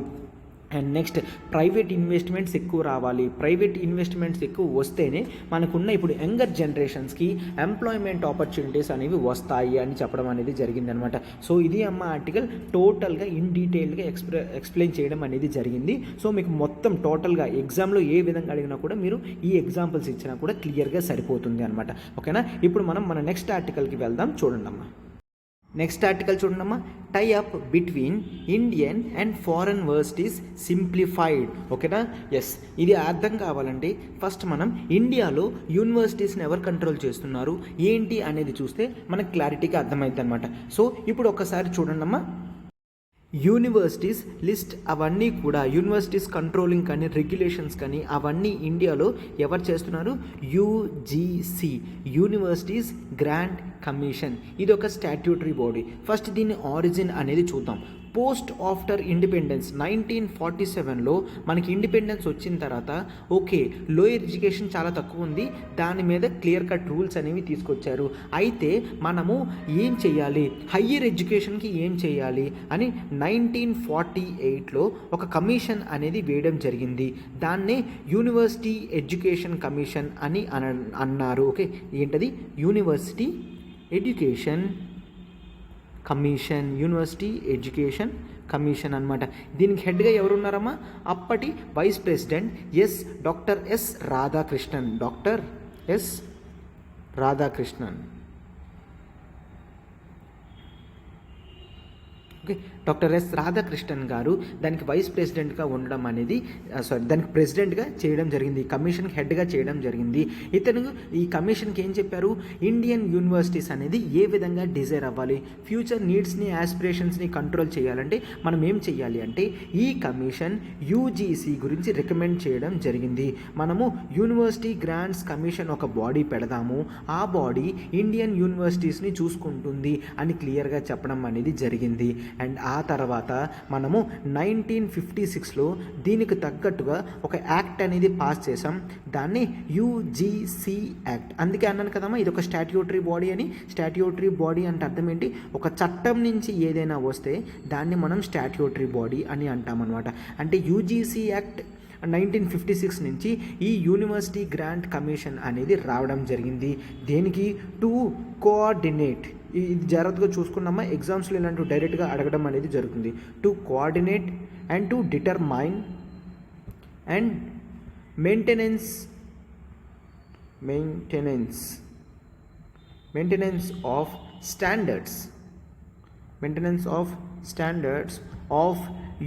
అండ్ నెక్స్ట్ ప్రైవేట్ ఇన్వెస్ట్మెంట్స్ ఎక్కువ రావాలి. ప్రైవేట్ ఇన్వెస్ట్మెంట్స్ ఎక్కువ వస్తేనే మనకున్న ఇప్పుడు యంగర్ జనరేషన్స్కి ఎంప్లాయ్మెంట్ ఆపర్చునిటీస్ అనేవి వస్తాయి అని చెప్పడం అనేది జరిగిందనమాట. సో ఇది అమ్మ ఆర్టికల్ టోటల్గా ఇన్ డీటెయిల్గా ఎక్స్ప్లెయిన్ చేయడం అనేది జరిగింది. సో మీకు మొత్తం టోటల్గా ఎగ్జామ్లో ఏ విధంగా అడిగినా కూడా మీరు ఈ ఎగ్జాంపుల్స్ ఇచ్చినా కూడా క్లియర్గా సరిపోతుంది అనమాట. ఓకేనా? ఇప్పుడు మనం మన నెక్స్ట్ ఆర్టికల్కి వెళ్దాం. చూడండి అమ్మా. నెక్స్ట్ ఆర్టికల్ చూడండమ్మా. Tie up between Indian and foreign varsities simplified. ఓకేనా? ఎస్, ఇది అర్థం కావాలంటే ఫస్ట్ మనం ఇండియాలో యూనివర్సిటీస్ని ఎవరు కంట్రోల్ చేస్తున్నారు ఏంటి అనేది చూస్తే మనకు క్లారిటీగా అర్థమైంది అనమాట. సో ఇప్పుడు ఒకసారి చూడండమ్మా. యూనివర్సిటీస్ లిస్ట్ అవన్నీ కూడా యూనివర్సిటీస్ కంట్రోలింగ్ కానీ రెగ్యులేషన్స్ కానీ అవన్నీ ఇండియాలో ఎవరు చేస్తున్నారు? UGC, universities grant commission. ఇది ఒక స్టాట్యూటరీ బాడీ. ఫస్ట్ దీని ఆరిజిన్ అనేది చూద్దాం. పోస్ట్ ఆఫ్టర్ ఇండిపెండెన్స్ 1947లో మనకి ఇండిపెండెన్స్ వచ్చిన తర్వాత ఓకే లోయర్ ఎడ్యుకేషన్ చాలా తక్కువ ఉంది, దాని మీద క్లియర్ కట్ రూల్స్ అనేవి తీసుకొచ్చారు. అయితే మనము ఏం చేయాలి, హయ్యర్ ఎడ్యుకేషన్కి ఏం చేయాలి అని 1948లో ఒక కమిషన్ అనేది వేయడం జరిగింది. దాన్నే యూనివర్సిటీ ఎడ్యుకేషన్ కమిషన్ అని అన్నారు. ఓకే, ఏంటది? University education commission, university education commission అనమాట. దీనికి హెడ్గా ఎవరున్నారమ్మా? అప్పటి vice president doctor S Radhakrishnan. Okay, doctor S Radhakrishnan గారు దానికి వైస్ ప్రెసిడెంట్గా ఉండడం అనేది దానికి ప్రెసిడెంట్గా చేయడం జరిగింది. కమిషన్కి హెడ్గా చేయడం జరిగింది. ఇతను ఈ కమిషన్కి ఏం చెప్పారు? ఇండియన్ యూనివర్సిటీస్ అనేది ఏ విధంగా డిజైర్ అవ్వాలి, ఫ్యూచర్ నీడ్స్ని యాస్పిరేషన్స్ని కంట్రోల్ చేయాలంటే మనం ఏం చేయాలి అంటే ఈ కమిషన్ యూజీసీ గురించి రికమెండ్ చేయడం జరిగింది. మనము యూనివర్సిటీ గ్రాంట్స్ కమిషన్ ఒక బాడీ పెడదాము, ఆ బాడీ ఇండియన్ యూనివర్సిటీస్ని చూసుకుంటుంది అని క్లియర్గా చెప్పడం అనేది జరిగింది. అండ్ ఆ తర్వాత మనము 1956లో దీనికి తగ్గట్టుగా ఒక యాక్ట్ అనేది పాస్ చేసాం. దాన్ని యూజీసీ యాక్ట్. అందుకే అన్నాను కదమ్మా ఇది ఒక స్టాట్యూటరీ బాడీ అని. స్టాట్యూటరీ బాడీ అంటే అర్థం ఏంటి? ఒక చట్టం నుంచి ఏదైనా వస్తే దాన్ని మనం స్టాట్యూటరీ బాడీ అని అంటామన్నమాట. అంటే యూజీసీ యాక్ట్ 1956 నుంచి ఈ యూనివర్సిటీ గ్రాంట్ కమిషన్ అనేది రావడం జరిగింది. దేనికి? To coordinate. ఇది జాగ్రత్తగా చూసుకున్నామా, ఎగ్జామ్స్లో ఇలాంటివి డైరెక్ట్గా అడగడం అనేది జరుగుతుంది. To coordinate and to determine and maintenance of standards of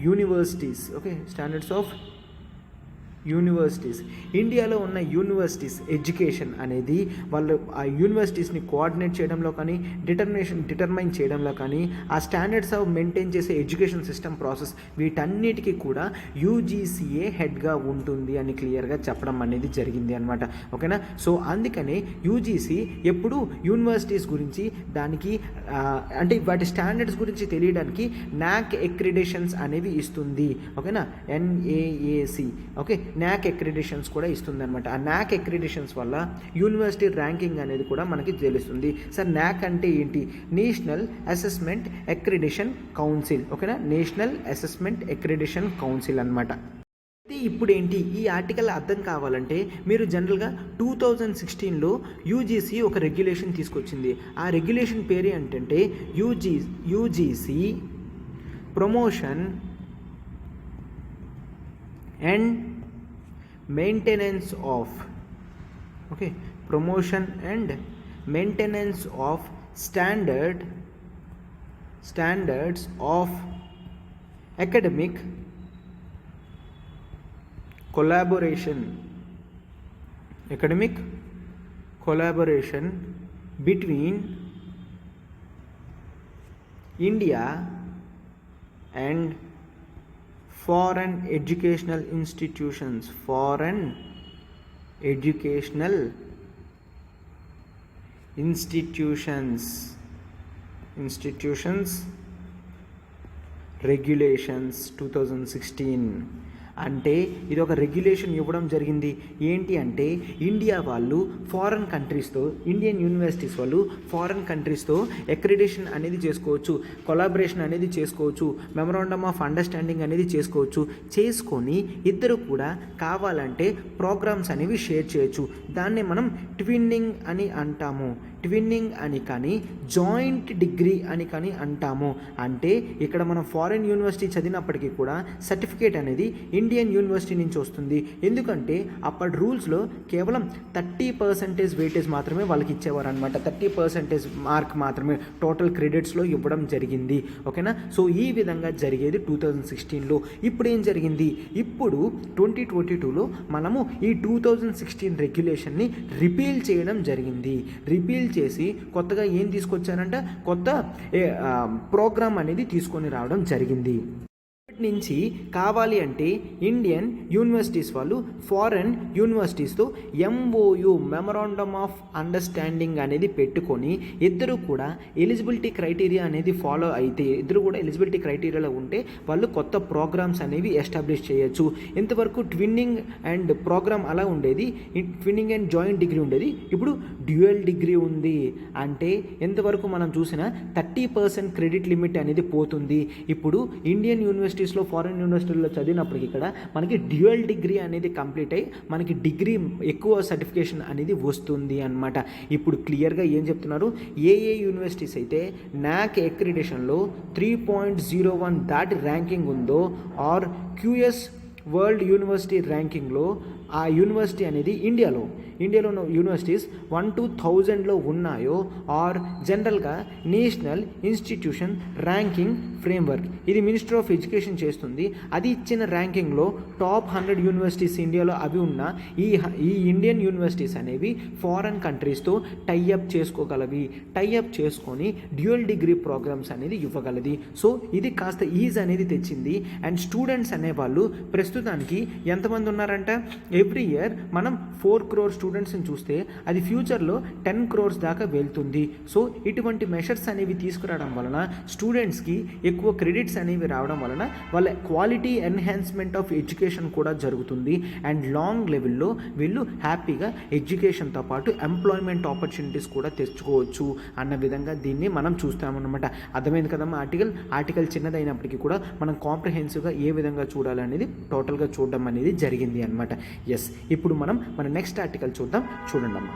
universities. Okay, standards of universities. ఇండియాలో ఉన్న యూనివర్సిటీస్ ఎడ్యుకేషన్ అనేది వాళ్ళు ఆ యూనివర్సిటీస్ని కోఆర్డినేట్ చేయడంలో కానీ డిటర్మైన్ చేయడంలో కానీ ఆ స్టాండర్డ్స్ ఆఫ్ మెయింటైన్ చేసే ఎడ్యుకేషన్ సిస్టమ్ ప్రాసెస్ వీటన్నిటికీ కూడా యూజీసీఏ హెడ్గా ఉంటుంది అని క్లియర్గా చెప్పడం అనేది జరిగింది అనమాట. ఓకేనా? సో అందుకనే యూజీసీ ఎప్పుడు యూనివర్సిటీస్ గురించి దానికి అంటే వాటి స్టాండర్డ్స్ గురించి తెలియడానికి నాక్ అక్రిడిటేషన్స్ అనేవి ఇస్తుంది. ఓకేనా? NAAC. ఓకే, నాక్ అక్రిడిటేషన్స్ కూడా ఇస్తుంది అనమాట. ఆ నాక్ అక్రిడిటేషన్స్ వల్ల యూనివర్సిటీ ర్యాంకింగ్ అనేది కూడా మనకి తెలుస్తుంది. సార్ నాక్ అంటే ఏంటి? National assessment accreditation council. ఓకేనా? నేషనల్ అసెస్మెంట్ అక్రిడిటేషన్ కౌన్సిల్ అనమాట. ఇప్పుడు ఏంటి ఈ ఆర్టికల్ అర్థం కావాలంటే మీరు జనరల్గా 2016లో యూజీసీ ఒక రెగ్యులేషన్ తీసుకొచ్చింది. ఆ రెగ్యులేషన్ పేరు ఏంటంటే UGC promotion and maintenance of promotion and maintenance of standards of academic collaboration between India and foreign educational institutions regulations 2016 అంటే ఇది ఒక రెగ్యులేషన్ ఇవ్వడం జరిగింది. ఏంటి అంటే ఇండియా వాళ్ళు ఫారెన్ కంట్రీస్తో, ఇండియన్ యూనివర్సిటీస్ వాళ్ళు ఫారెన్ కంట్రీస్తో అక్రిడిటేషన్ అనేది చేసుకోవచ్చు, కొలాబరేషన్ అనేది చేసుకోవచ్చు, మెమరాండమ్ ఆఫ్ అండర్స్టాండింగ్ అనేది చేసుకొని ఇద్దరు కూడా కావాలంటే ప్రోగ్రామ్స్ అనేవి షేర్ చేయొచ్చు. దాన్నే మనం ట్విన్నింగ్ అని అంటాము. ట్విన్నింగ్ అని కానీ జాయింట్ డిగ్రీ అని కానీ అంటాము. అంటే ఇక్కడ మనం ఫారిన్ యూనివర్సిటీ చదివినప్పటికీ కూడా సర్టిఫికేట్ అనేది ఇండియన్ యూనివర్సిటీ నుంచి వస్తుంది. ఎందుకంటే అప్పటి రూల్స్లో కేవలం 30% వెయిటేజ్ మాత్రమే వాళ్ళకి ఇచ్చేవారు అనమాట. 30% మార్క్ మాత్రమే టోటల్ క్రెడిట్స్లో ఇవ్వడం జరిగింది. ఓకేనా. సో ఈ విధంగా జరిగేది 2016లో. ఇప్పుడు ఏం జరిగింది, ఇప్పుడు 2022లో మనము ఈ 2016 రెగ్యులేషన్ని రిపీల్ చేయడం జరిగింది. రిపీల్ చేసి కొత్తగా ఏం తీసుకొచ్చారంటే కొత్త ప్రోగ్రామ్ అనేది తీసుకొని రావడం జరిగింది. నుంచి కావాలి అంటే ఇండియన్ యూనివర్సిటీస్ వాళ్ళు ఫారెన్ యూనివర్సిటీస్తో MOU మెమరాండమ్ ఆఫ్ అండర్స్టాండింగ్ అనేది పెట్టుకొని ఇద్దరు కూడా ఎలిజిబిలిటీ క్రైటీరియా అనేది ఫాలో అయితే, ఇద్దరు కూడా ఎలిజిబిలిటీ క్రైటీరియాలో ఉంటే వాళ్ళు కొత్త ప్రోగ్రామ్స్ అనేవి ఎస్టాబ్లిష్ చేయొచ్చు. ఇంతవరకు ట్విన్నింగ్ అండ్ ప్రోగ్రామ్ అలా ఉండేది, ట్విన్నింగ్ అండ్ జాయింట్ డిగ్రీ ఉండేది. ఇప్పుడు డ్యూయల్ డిగ్రీ ఉంది. అంటే ఎంతవరకు మనం చూసిన 30% క్రెడిట్ లిమిట్ అనేది పోతుంది. ఇప్పుడు ఇండియన్ యూనివర్సిటీస్లో ఫారెన్ యూనివర్సిటీలో చదివినప్పటికీ ఇక్కడ మనకి డ్యూయల్ డిగ్రీ అనేది కంప్లీట్ అయ్యి మనకి డిగ్రీ ఎక్కువ సర్టిఫికేషన్ అనేది వస్తుంది అన్నమాట. ఇప్పుడు క్లియర్గా ఏం చెప్తున్నారు, ఏ యూనివర్సిటీస్ అయితే NAAC అక్రిడిటేషన్లో 3.01 దాటి ర్యాంకింగ్ ఉందో ఆర్ QS వరల్డ్ యూనివర్సిటీ ర్యాంకింగ్లో ఆ యూనివర్సిటీ అనేది ఇండియాలో ఉన్న యూనివర్సిటీస్ 1 to 1000లో ఉన్నాయో ఆర్ జనరల్గా నేషనల్ ఇన్స్టిట్యూషన్ ర్యాంకింగ్ ఫ్రేమ్వర్క్, ఇది మినిస్టర్ ఆఫ్ ఎడ్యుకేషన్ చేస్తుంది. అది ఇచ్చిన ర్యాంకింగ్లో టాప్ 100 యూనివర్సిటీస్ ఇండియాలో అవి ఉన్న ఈ ఇండియన్ యూనివర్సిటీస్ అనేవి ఫారెన్ కంట్రీస్తో టైఅప్ చేసుకోగలవి. టైఅప్ చేసుకొని డ్యూయల్ డిగ్రీ ప్రోగ్రామ్స్ అనేది ఇవ్వగలది. సో ఇది కాస్త ఈజ్ అనేది తెచ్చింది. అండ్ స్టూడెంట్స్ అనేవాళ్ళు ప్రస్తుతానికి ఎంతమంది ఉన్నారంట, ఎవ్రీ ఇయర్ మనం 4 crore స్టూడెంట్స్ని చూస్తే అది ఫ్యూచర్లో 10 crores దాకా వెళ్తుంది. సో ఇటువంటి మెషర్స్ అనేవి తీసుకురావడం వలన స్టూడెంట్స్కి ఎక్కువ క్రెడిట్స్ అనేవి రావడం వలన వాళ్ళ క్వాలిటీ ఎన్హాన్స్మెంట్ ఆఫ్ ఎడ్యుకేషన్ కూడా జరుగుతుంది. అండ్ లాంగ్ లెవెల్లో వీళ్ళు హ్యాపీగా ఎడ్యుకేషన్తో పాటు ఎంప్లాయ్మెంట్ ఆపర్చునిటీస్ కూడా తెచ్చుకోవచ్చు అన్న విధంగా దీన్ని మనం చూస్తామన్నమాట. అర్థమైంది కదమ్మా. ఆర్టికల్ చిన్నదైనప్పటికీ కూడా మనం కాంప్రిహెన్సివ్గా ఏ విధంగా చూడాలనేది టోటల్గా చూడడం అనేది జరిగింది అనమాట. ఎస్, ఇప్పుడు మనం మన నెక్స్ట్ ఆర్టికల్ చూడండి అమ్మా.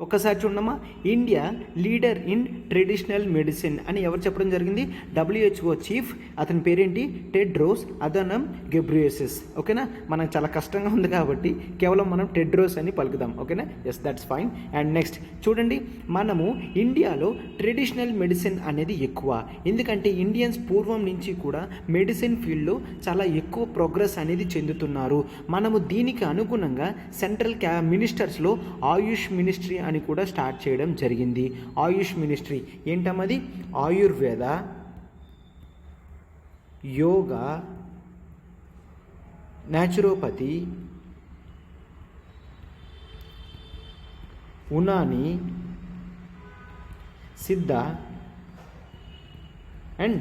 ఒక్కసారి చూడమ్మా. India leader in traditional medicine అని ఎవరు చెప్పడం జరిగింది, WHO చీఫ్, అతని పేరేంటి, టెడ్రోస్ అథనమ్ గెబ్రియేసస్. ఓకేనా. మనకు చాలా కష్టంగా ఉంది కాబట్టి కేవలం మనం టెడ్రోస్ అని పలుకుదాం. ఓకేనా. Yes, that's fine. And next చూడండి, మనము ఇండియాలో ట్రెడిషనల్ మెడిసిన్ అనేది ఎక్కువ. ఎందుకంటే ఇండియన్స్ పూర్వం నుంచి కూడా మెడిసిన్ ఫీల్డ్లో చాలా ఎక్కువ ప్రోగ్రెస్ అనేది చెందుతున్నారు. మనము దీనికి అనుగుణంగా సెంట్రల్ మినిస్టర్స్లో ఆయుష్ మినిస్ట్రీ అని కూడా స్టార్ట్ చేయడం జరిగింది. ఆయుష్ మినిస్ట్రీ ఏంటమ్మది, ఆయుర్వేద, యోగా, న్యాచురోపతి, ఉనాని, సిద్ధ అండ్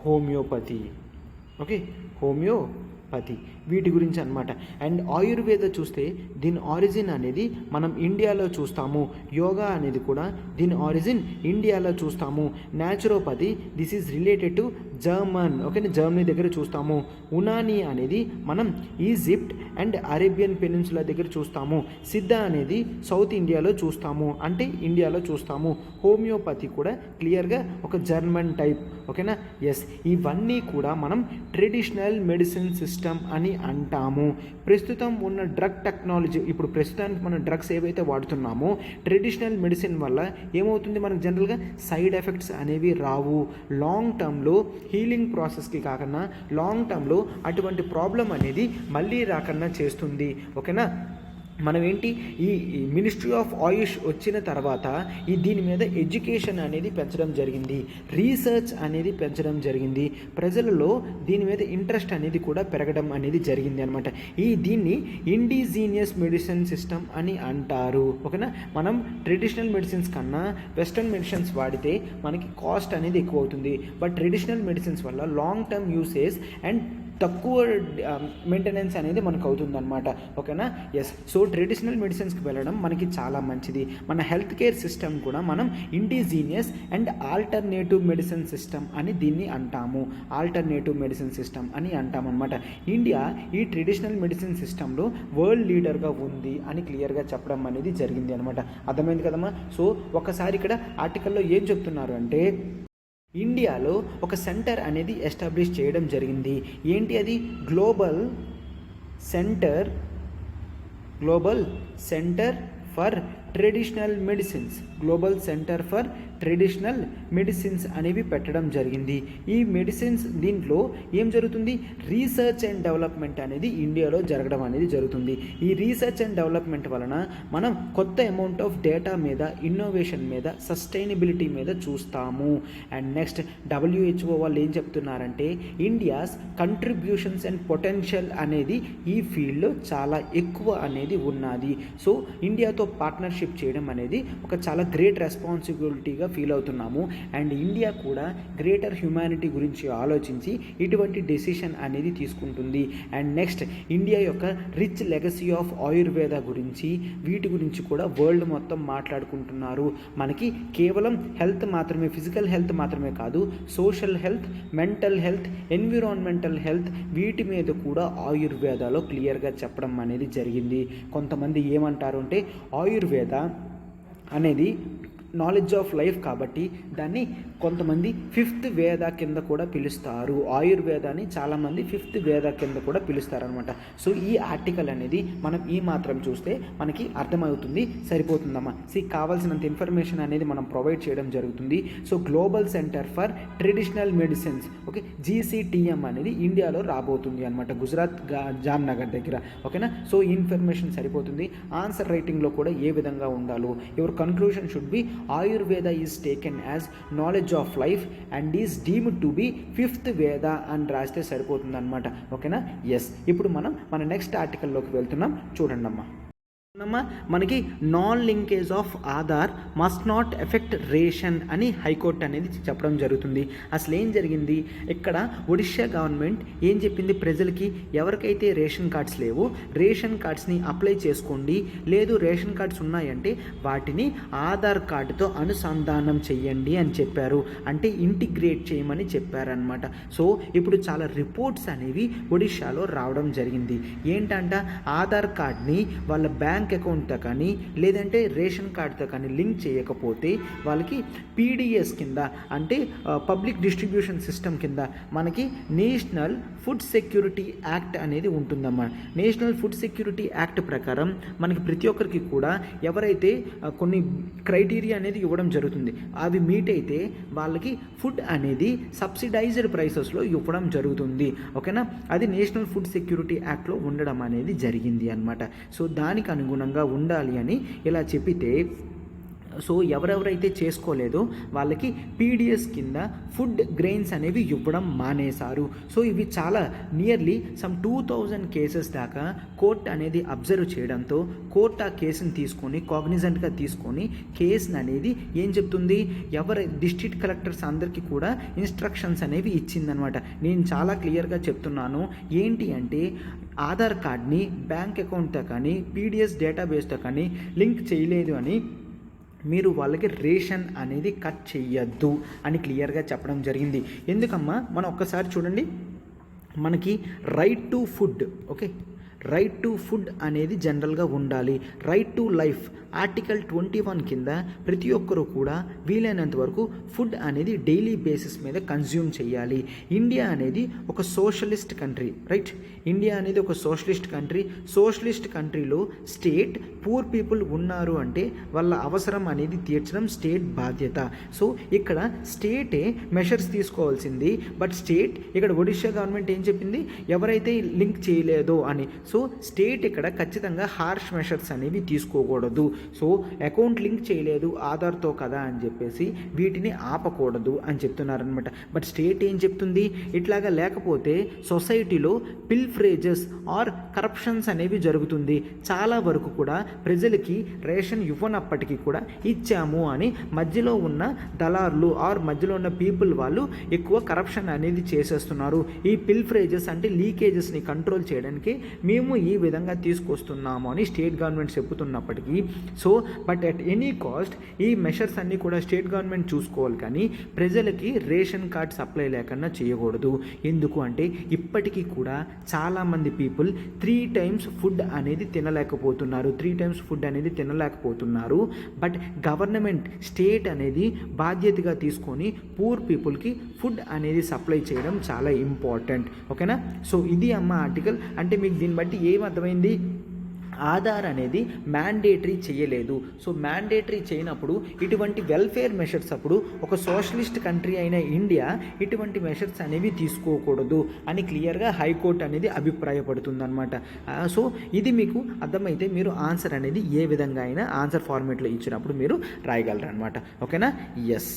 హోమియోపతి. ఓకే, హోమియోపతి వీటి గురించి అనమాట. అండ్ ఆయుర్వేద చూస్తే దీని ఆరిజిన్ అనేది మనం ఇండియాలో చూస్తాము. యోగా అనేది కూడా దీని ఆరిజిన్ ఇండియాలో చూస్తాము. Naturopathy this is related to German, ఓకేనా, జర్మనీ దగ్గర చూస్తాము. ఉనానీ అనేది మనం ఈజిప్ట్ అండ్ అరేబియన్ పెనిన్సులా దగ్గర చూస్తాము. సిద్ధ అనేది సౌత్ ఇండియాలో చూస్తాము, అంటే ఇండియాలో చూస్తాము. హోమియోపతి కూడా క్లియర్గా ఒక జర్మన్ టైప్, ఓకేనా. ఎస్, ఇవన్నీ కూడా మనం ట్రెడిషనల్ మెడిసిన్ సిస్టమ్ అని అంటాము. ప్రస్తుతం ఉన్న డ్రగ్ టెక్నాలజీ, ఇప్పుడు ప్రస్తుతానికి మనం డ్రగ్స్ ఏవైతే వాడుతున్నామో ట్రెడిషనల్ మెడిసిన్ వల్ల ఏమవుతుంది, మనకు జనరల్గా సైడ్ ఎఫెక్ట్స్ అనేవి రావు. లాంగ్ టర్మ్లో హీలింగ్ ప్రాసెస్కి కాకుండా లాంగ్ టర్మ్లో అటువంటి ప్రాబ్లం అనేది మళ్ళీ రాకుండా చేస్తుంది, ఓకేనా. మనం ఏంటి, ఈ మినిస్ట్రీ ఆఫ్ ఆయుష్ వచ్చిన తర్వాత దీని మీద ఎడ్యుకేషన్ అనేది పెంచడం జరిగింది, రీసెర్చ్ అనేది పెంచడం జరిగింది, ప్రజలలో దీని మీద ఇంట్రెస్ట్ అనేది కూడా పెరగడం అనేది జరిగింది అనమాట. దీన్ని ఇండిజీనియస్ మెడిసిన్ సిస్టమ్ అని అంటారు, ఓకేనా. మనం ట్రెడిషనల్ మెడిసిన్స్ కన్నా వెస్ట్రన్ మెడిసిన్స్ వాడితే మనకి కాస్ట్ అనేది ఎక్కువ అవుతుంది. బట్ ట్రెడిషనల్ మెడిసిన్స్ వల్ల లాంగ్ టర్మ్ యూసేజ్ అండ్ తక్కువ మెయింటెనెన్స్ అనేది మనకు అవుతుందన్నమాట, ఓకేనా. ఎస్, సో ట్రెడిషనల్ మెడిసిన్స్కి వెళ్ళడం మనకి చాలా మంచిది. మన హెల్త్ కేర్ సిస్టమ్ కూడా మనం indigenous and alternative medicine system అని దీన్ని అంటాము. ఆల్టర్నేటివ్ మెడిసిన్ సిస్టమ్ అని అంటామన్నమాట. ఇండియా ఈ ట్రెడిషనల్ మెడిసిన్ సిస్టంలో వరల్డ్ లీడర్గా ఉంది అని క్లియర్గా చెప్పడం అనేది జరిగింది అనమాట. అర్థమైంది కదమ్మా. సో ఒకసారి ఇక్కడ ఆర్టికల్లో ఏం చెప్తున్నారు అంటే, ఇండియాలో ఒక సెంటర్ అనేది ఎస్టాబ్లిష్ చేయడం జరిగింది. ఏంటి అది? Global centre for traditional medicines అనేవి పెట్టడం జరిగింది. ఈ మెడిసిన్స్ దీంట్లో ఏం జరుగుతుంది, రీసెర్చ్ అండ్ డెవలప్మెంట్ అనేది ఇండియాలో జరగడం అనేది జరుగుతుంది. ఈ రీసెర్చ్ అండ్ డెవలప్మెంట్ వలన మనం కొత్త అమౌంట్ ఆఫ్ డేటా మీద, ఇన్నోవేషన్ మీద, సస్టైనబిలిటీ మీద చూస్తాము. అండ్ నెక్స్ట్ WHO వాళ్ళు ఏం చెప్తున్నారంటే, ఇండియాస్ కంట్రిబ్యూషన్స్ అండ్ పొటెన్షియల్ అనేది ఈ ఫీల్డ్లో చాలా ఎక్కువ అనేది ఉన్నది. సో ఇండియాతో పార్ట్నర్షిప్ చేయడం అనేది ఒక చాలా గ్రేట్ రెస్పాన్సిబిలిటీగా ఫీల్ అవుతున్నాము. అండ్ ఇండియా కూడా గ్రేటర్ హ్యుమానిటీ గురించి ఆలోచించి ఇటువంటి డెసిషన్ అనేది తీసుకుంటుంది. అండ్ నెక్స్ట్ ఇండియా యొక్క రిచ్ లెగసీ ఆఫ్ ఆయుర్వేద గురించి, వీటి గురించి కూడా వరల్డ్ మొత్తం మాట్లాడుకుంటున్నారు. మనకి కేవలం హెల్త్ మాత్రమే, ఫిజికల్ హెల్త్ మాత్రమే కాదు, social health, mental health, environmental health, వీటి మీద కూడా ఆయుర్వేదాలో క్లియర్గా చెప్పడం అనేది జరిగింది. కొంతమంది ఏమంటారు అంటే, ఆయుర్వేద అనేది నాలెడ్జ్ ఆఫ్ లైఫ్ కాబట్టి దాన్ని కొంతమంది 5th వేద కింద కూడా పిలుస్తారు. ఆయుర్వేదాన్ని చాలామంది 5th వేద కింద కూడా పిలుస్తారనమాట. సో ఈ ఆర్టికల్ అనేది మనం ఈ మాత్రం చూస్తే మనకి అర్థమవుతుంది, సరిపోతుందమ్మా. కావాల్సినంత ఇన్ఫర్మేషన్ అనేది మనం ప్రొవైడ్ చేయడం జరుగుతుంది. So global centre for traditional medicines, okay, GCTM అనేది ఇండియాలో రాబోతుంది అనమాట, గుజరాత్ జామ్నగర్ దగ్గర, ఓకేనా. సో ఇన్ఫర్మేషన్ సరిపోతుంది. ఆన్సర్ రైటింగ్లో కూడా ఏ విధంగా ఉండాలో, your conclusion should be Ayurveda is taken as knowledge of life and is deemed to be 5th వేద అని రాస్తే సరిపోతుంది అనమాట, ఓకేనా. ఎస్, ఇప్పుడు మనం మన నెక్స్ట్ ఆర్టికల్లోకి వెళ్తున్నాం, చూడండి అమ్మా. మనకి non linkage of Aadhaar must not effect ration అని హైకోర్టు అనేది చెప్పడం జరుగుతుంది. అసలు ఏం జరిగింది ఇక్కడ, ఒడిషా గవర్నమెంట్ ఏం చెప్పింది, ప్రజలకి ఎవరికైతే రేషన్ కార్డ్స్ లేవో రేషన్ కార్డ్స్ని అప్లై చేసుకోండి, లేదు రేషన్ కార్డ్స్ ఉన్నాయంటే వాటిని ఆధార్ కార్డుతో అనుసంధానం చెయ్యండి అని చెప్పారు. అంటే ఇంటిగ్రేట్ చేయమని చెప్పారనమాట. సో ఇప్పుడు చాలా రిపోర్ట్స్ అనేవి ఒడిషాలో రావడం జరిగింది. ఏంటంట, ఆధార్ కార్డ్ని వాళ్ళ బ్యాంక్ అకౌంట్తో కానీ లేదంటే రేషన్ కార్డుతో కానీ లింక్ చేయకపోతే వాళ్ళకి PDS కింద, అంటే పబ్లిక్ డిస్ట్రిబ్యూషన్ సిస్టమ్ కింద మనకి నేషనల్ ఫుడ్ సెక్యూరిటీ యాక్ట్ అనేది ఉంటుందన్నమాట. నేషనల్ ఫుడ్ సెక్యూరిటీ యాక్ట్ ప్రకారం మనకి ప్రతి ఒక్కరికి కూడా ఎవరైతే కొన్ని క్రైటీరియా అనేది ఇవ్వడం జరుగుతుంది, అవి మీట్ అయితే వాళ్ళకి ఫుడ్ అనేది సబ్సిడైజ్డ్ ప్రైసెస్లో ఇవ్వడం జరుగుతుంది, ఓకేనా. అది నేషనల్ ఫుడ్ సెక్యూరిటీ యాక్ట్లో ఉండడం అనేది జరిగింది అనమాట. సో దానికి అనుగుణంగా ఉండాలి అని ఇలా చెప్పితే సో ఎవరెవరైతే చేసుకోలేదో వాళ్ళకి పీడిఎస్ కింద ఫుడ్ గ్రెయిన్స్ అనేవి ఇవ్వడం మానేశారు. సో ఇవి చాలా నియర్లీ సమ్ 2000 కేసెస్ దాకా కోర్ట్ అనేది అబ్జర్వ్ చేయడంతో కోర్ట్ ఆ కేసుని తీసుకొని కాగ్నిజెంట్గా తీసుకొని కేసుని అనేది ఏం చెప్తుంది, ఎవరి డిస్ట్రిక్ట్ కలెక్టర్స్ అందరికీ కూడా ఇన్స్ట్రక్షన్స్ అనేవి ఇచ్చిందనమాట. నేను చాలా క్లియర్గా చెప్తున్నాను. ఏంటి అంటే ఆధార్ కార్డ్ని బ్యాంక్ అకౌంట్తో కానీ పీడిఎస్ డేటాబేస్తో కానీ లింక్ చేయలేదు అని మీరు వాళ్ళకి రేషన్ అనేది కట్ చెయ్యొద్దు అని క్లియర్గా చెప్పడం జరిగింది. ఎందుకమ్మా, మనం ఒక్కసారి చూడండి, మనకి right to food, okay, right to food అనేది జనరల్గా ఉండాలి. రైట్ టు లైఫ్ ఆర్టికల్ 21 కింద ప్రతి ఒక్కరూ కూడా వీలైనంత వరకు ఫుడ్ అనేది డైలీ బేసిస్ మీద కన్జ్యూమ్ చేయాలి. ఇండియా అనేది ఒక సోషలిస్ట్ కంట్రీ, రైట్? ఇండియా అనేది ఒక సోషలిస్ట్ కంట్రీ. సోషలిస్ట్ కంట్రీలో స్టేట్ పూర్ పీపుల్ ఉన్నారు అంటే వాళ్ళ అవసరం అనేది తీర్చడం స్టేట్ బాధ్యత. సో ఇక్కడ స్టేటే మెషర్స్ తీసుకోవాల్సింది. బట్ స్టేట్ ఇక్కడ ఒడిషా గవర్నమెంట్ ఏం చెప్పింది, ఎవరైతే లింక్ చేయలేదో అని. సో స్టేట్ ఇక్కడ ఖచ్చితంగా హార్ష్ మెషర్స్ అనేవి తీసుకోకూడదు. సో అకౌంట్ లింక్ చేయలేదు ఆధార్తో కదా అని చెప్పేసి వీటిని ఆపకూడదు అని చెప్తున్నారనమాట. బట్ స్టేట్ ఏం చెప్తుంది, ఇట్లాగా లేకపోతే సొసైటీలో పిల్ఫ్రేజెస్ ఆర్ కరప్షన్స్ అనేవి జరుగుతుంది. చాలా వరకు కూడా ప్రజలకి రేషన్ ఇవ్వనప్పటికీ కూడా ఇచ్చాము అని మధ్యలో ఉన్న దళారులు ఆర్ మధ్యలో ఉన్న పీపుల్ వాళ్ళు ఎక్కువ కరప్షన్ అనేది చేసేస్తున్నారు. ఈ పిల్ఫ్రేజెస్ అంటే లీకేజెస్ని కంట్రోల్ చేయడానికి మేము ఈ విధంగా తీసుకొస్తున్నాము అని స్టేట్ గవర్నమెంట్ చెప్పుతున్నప్పటికీ, so but at any cost ఈ మెషర్స్ అన్నీ కూడా స్టేట్ గవర్నమెంట్ చూసుకోవాలి, కానీ ప్రజలకి రేషన్ కార్డ్ సప్లై లేకుండా చేయకూడదు. ఎందుకు అంటే ఇప్పటికీ కూడా చాలామంది పీపుల్ 3 times ఫుడ్ అనేది తినలేకపోతున్నారు. బట్ గవర్నమెంట్ స్టేట్ అనేది బాధ్యతగా తీసుకొని పూర్ పీపుల్కి ఫుడ్ అనేది సప్లై చేయడం చాలా ఇంపార్టెంట్, ఓకేనా? సో ఇది అమ్మ ఆర్టికల్. అంటే మీకు దీన్ని బట్టి ఏమర్థమైంది, ఆధార్ అనేది మ్యాండేటరీ చేయలేదు. సో మ్యాండేటరీ చేయనప్పుడు ఇటువంటి వెల్ఫేర్ మెషర్స్ అప్పుడు ఒక సోషలిస్ట్ కంట్రీ అయిన ఇండియా ఇటువంటి మెషర్స్ అనేవి తీసుకోకూడదు అని క్లియర్గా హైకోర్టు అనేది అభిప్రాయపడుతుందన్నమాట. సో ఇది మీకు అర్థమైతే మీరు ఆన్సర్ అనేది ఏ విధంగా అయినా ఆన్సర్ ఫార్మేట్లో ఇచ్చినప్పుడు మీరు రాయగలరు అనమాట, ఓకేనా? ఎస్,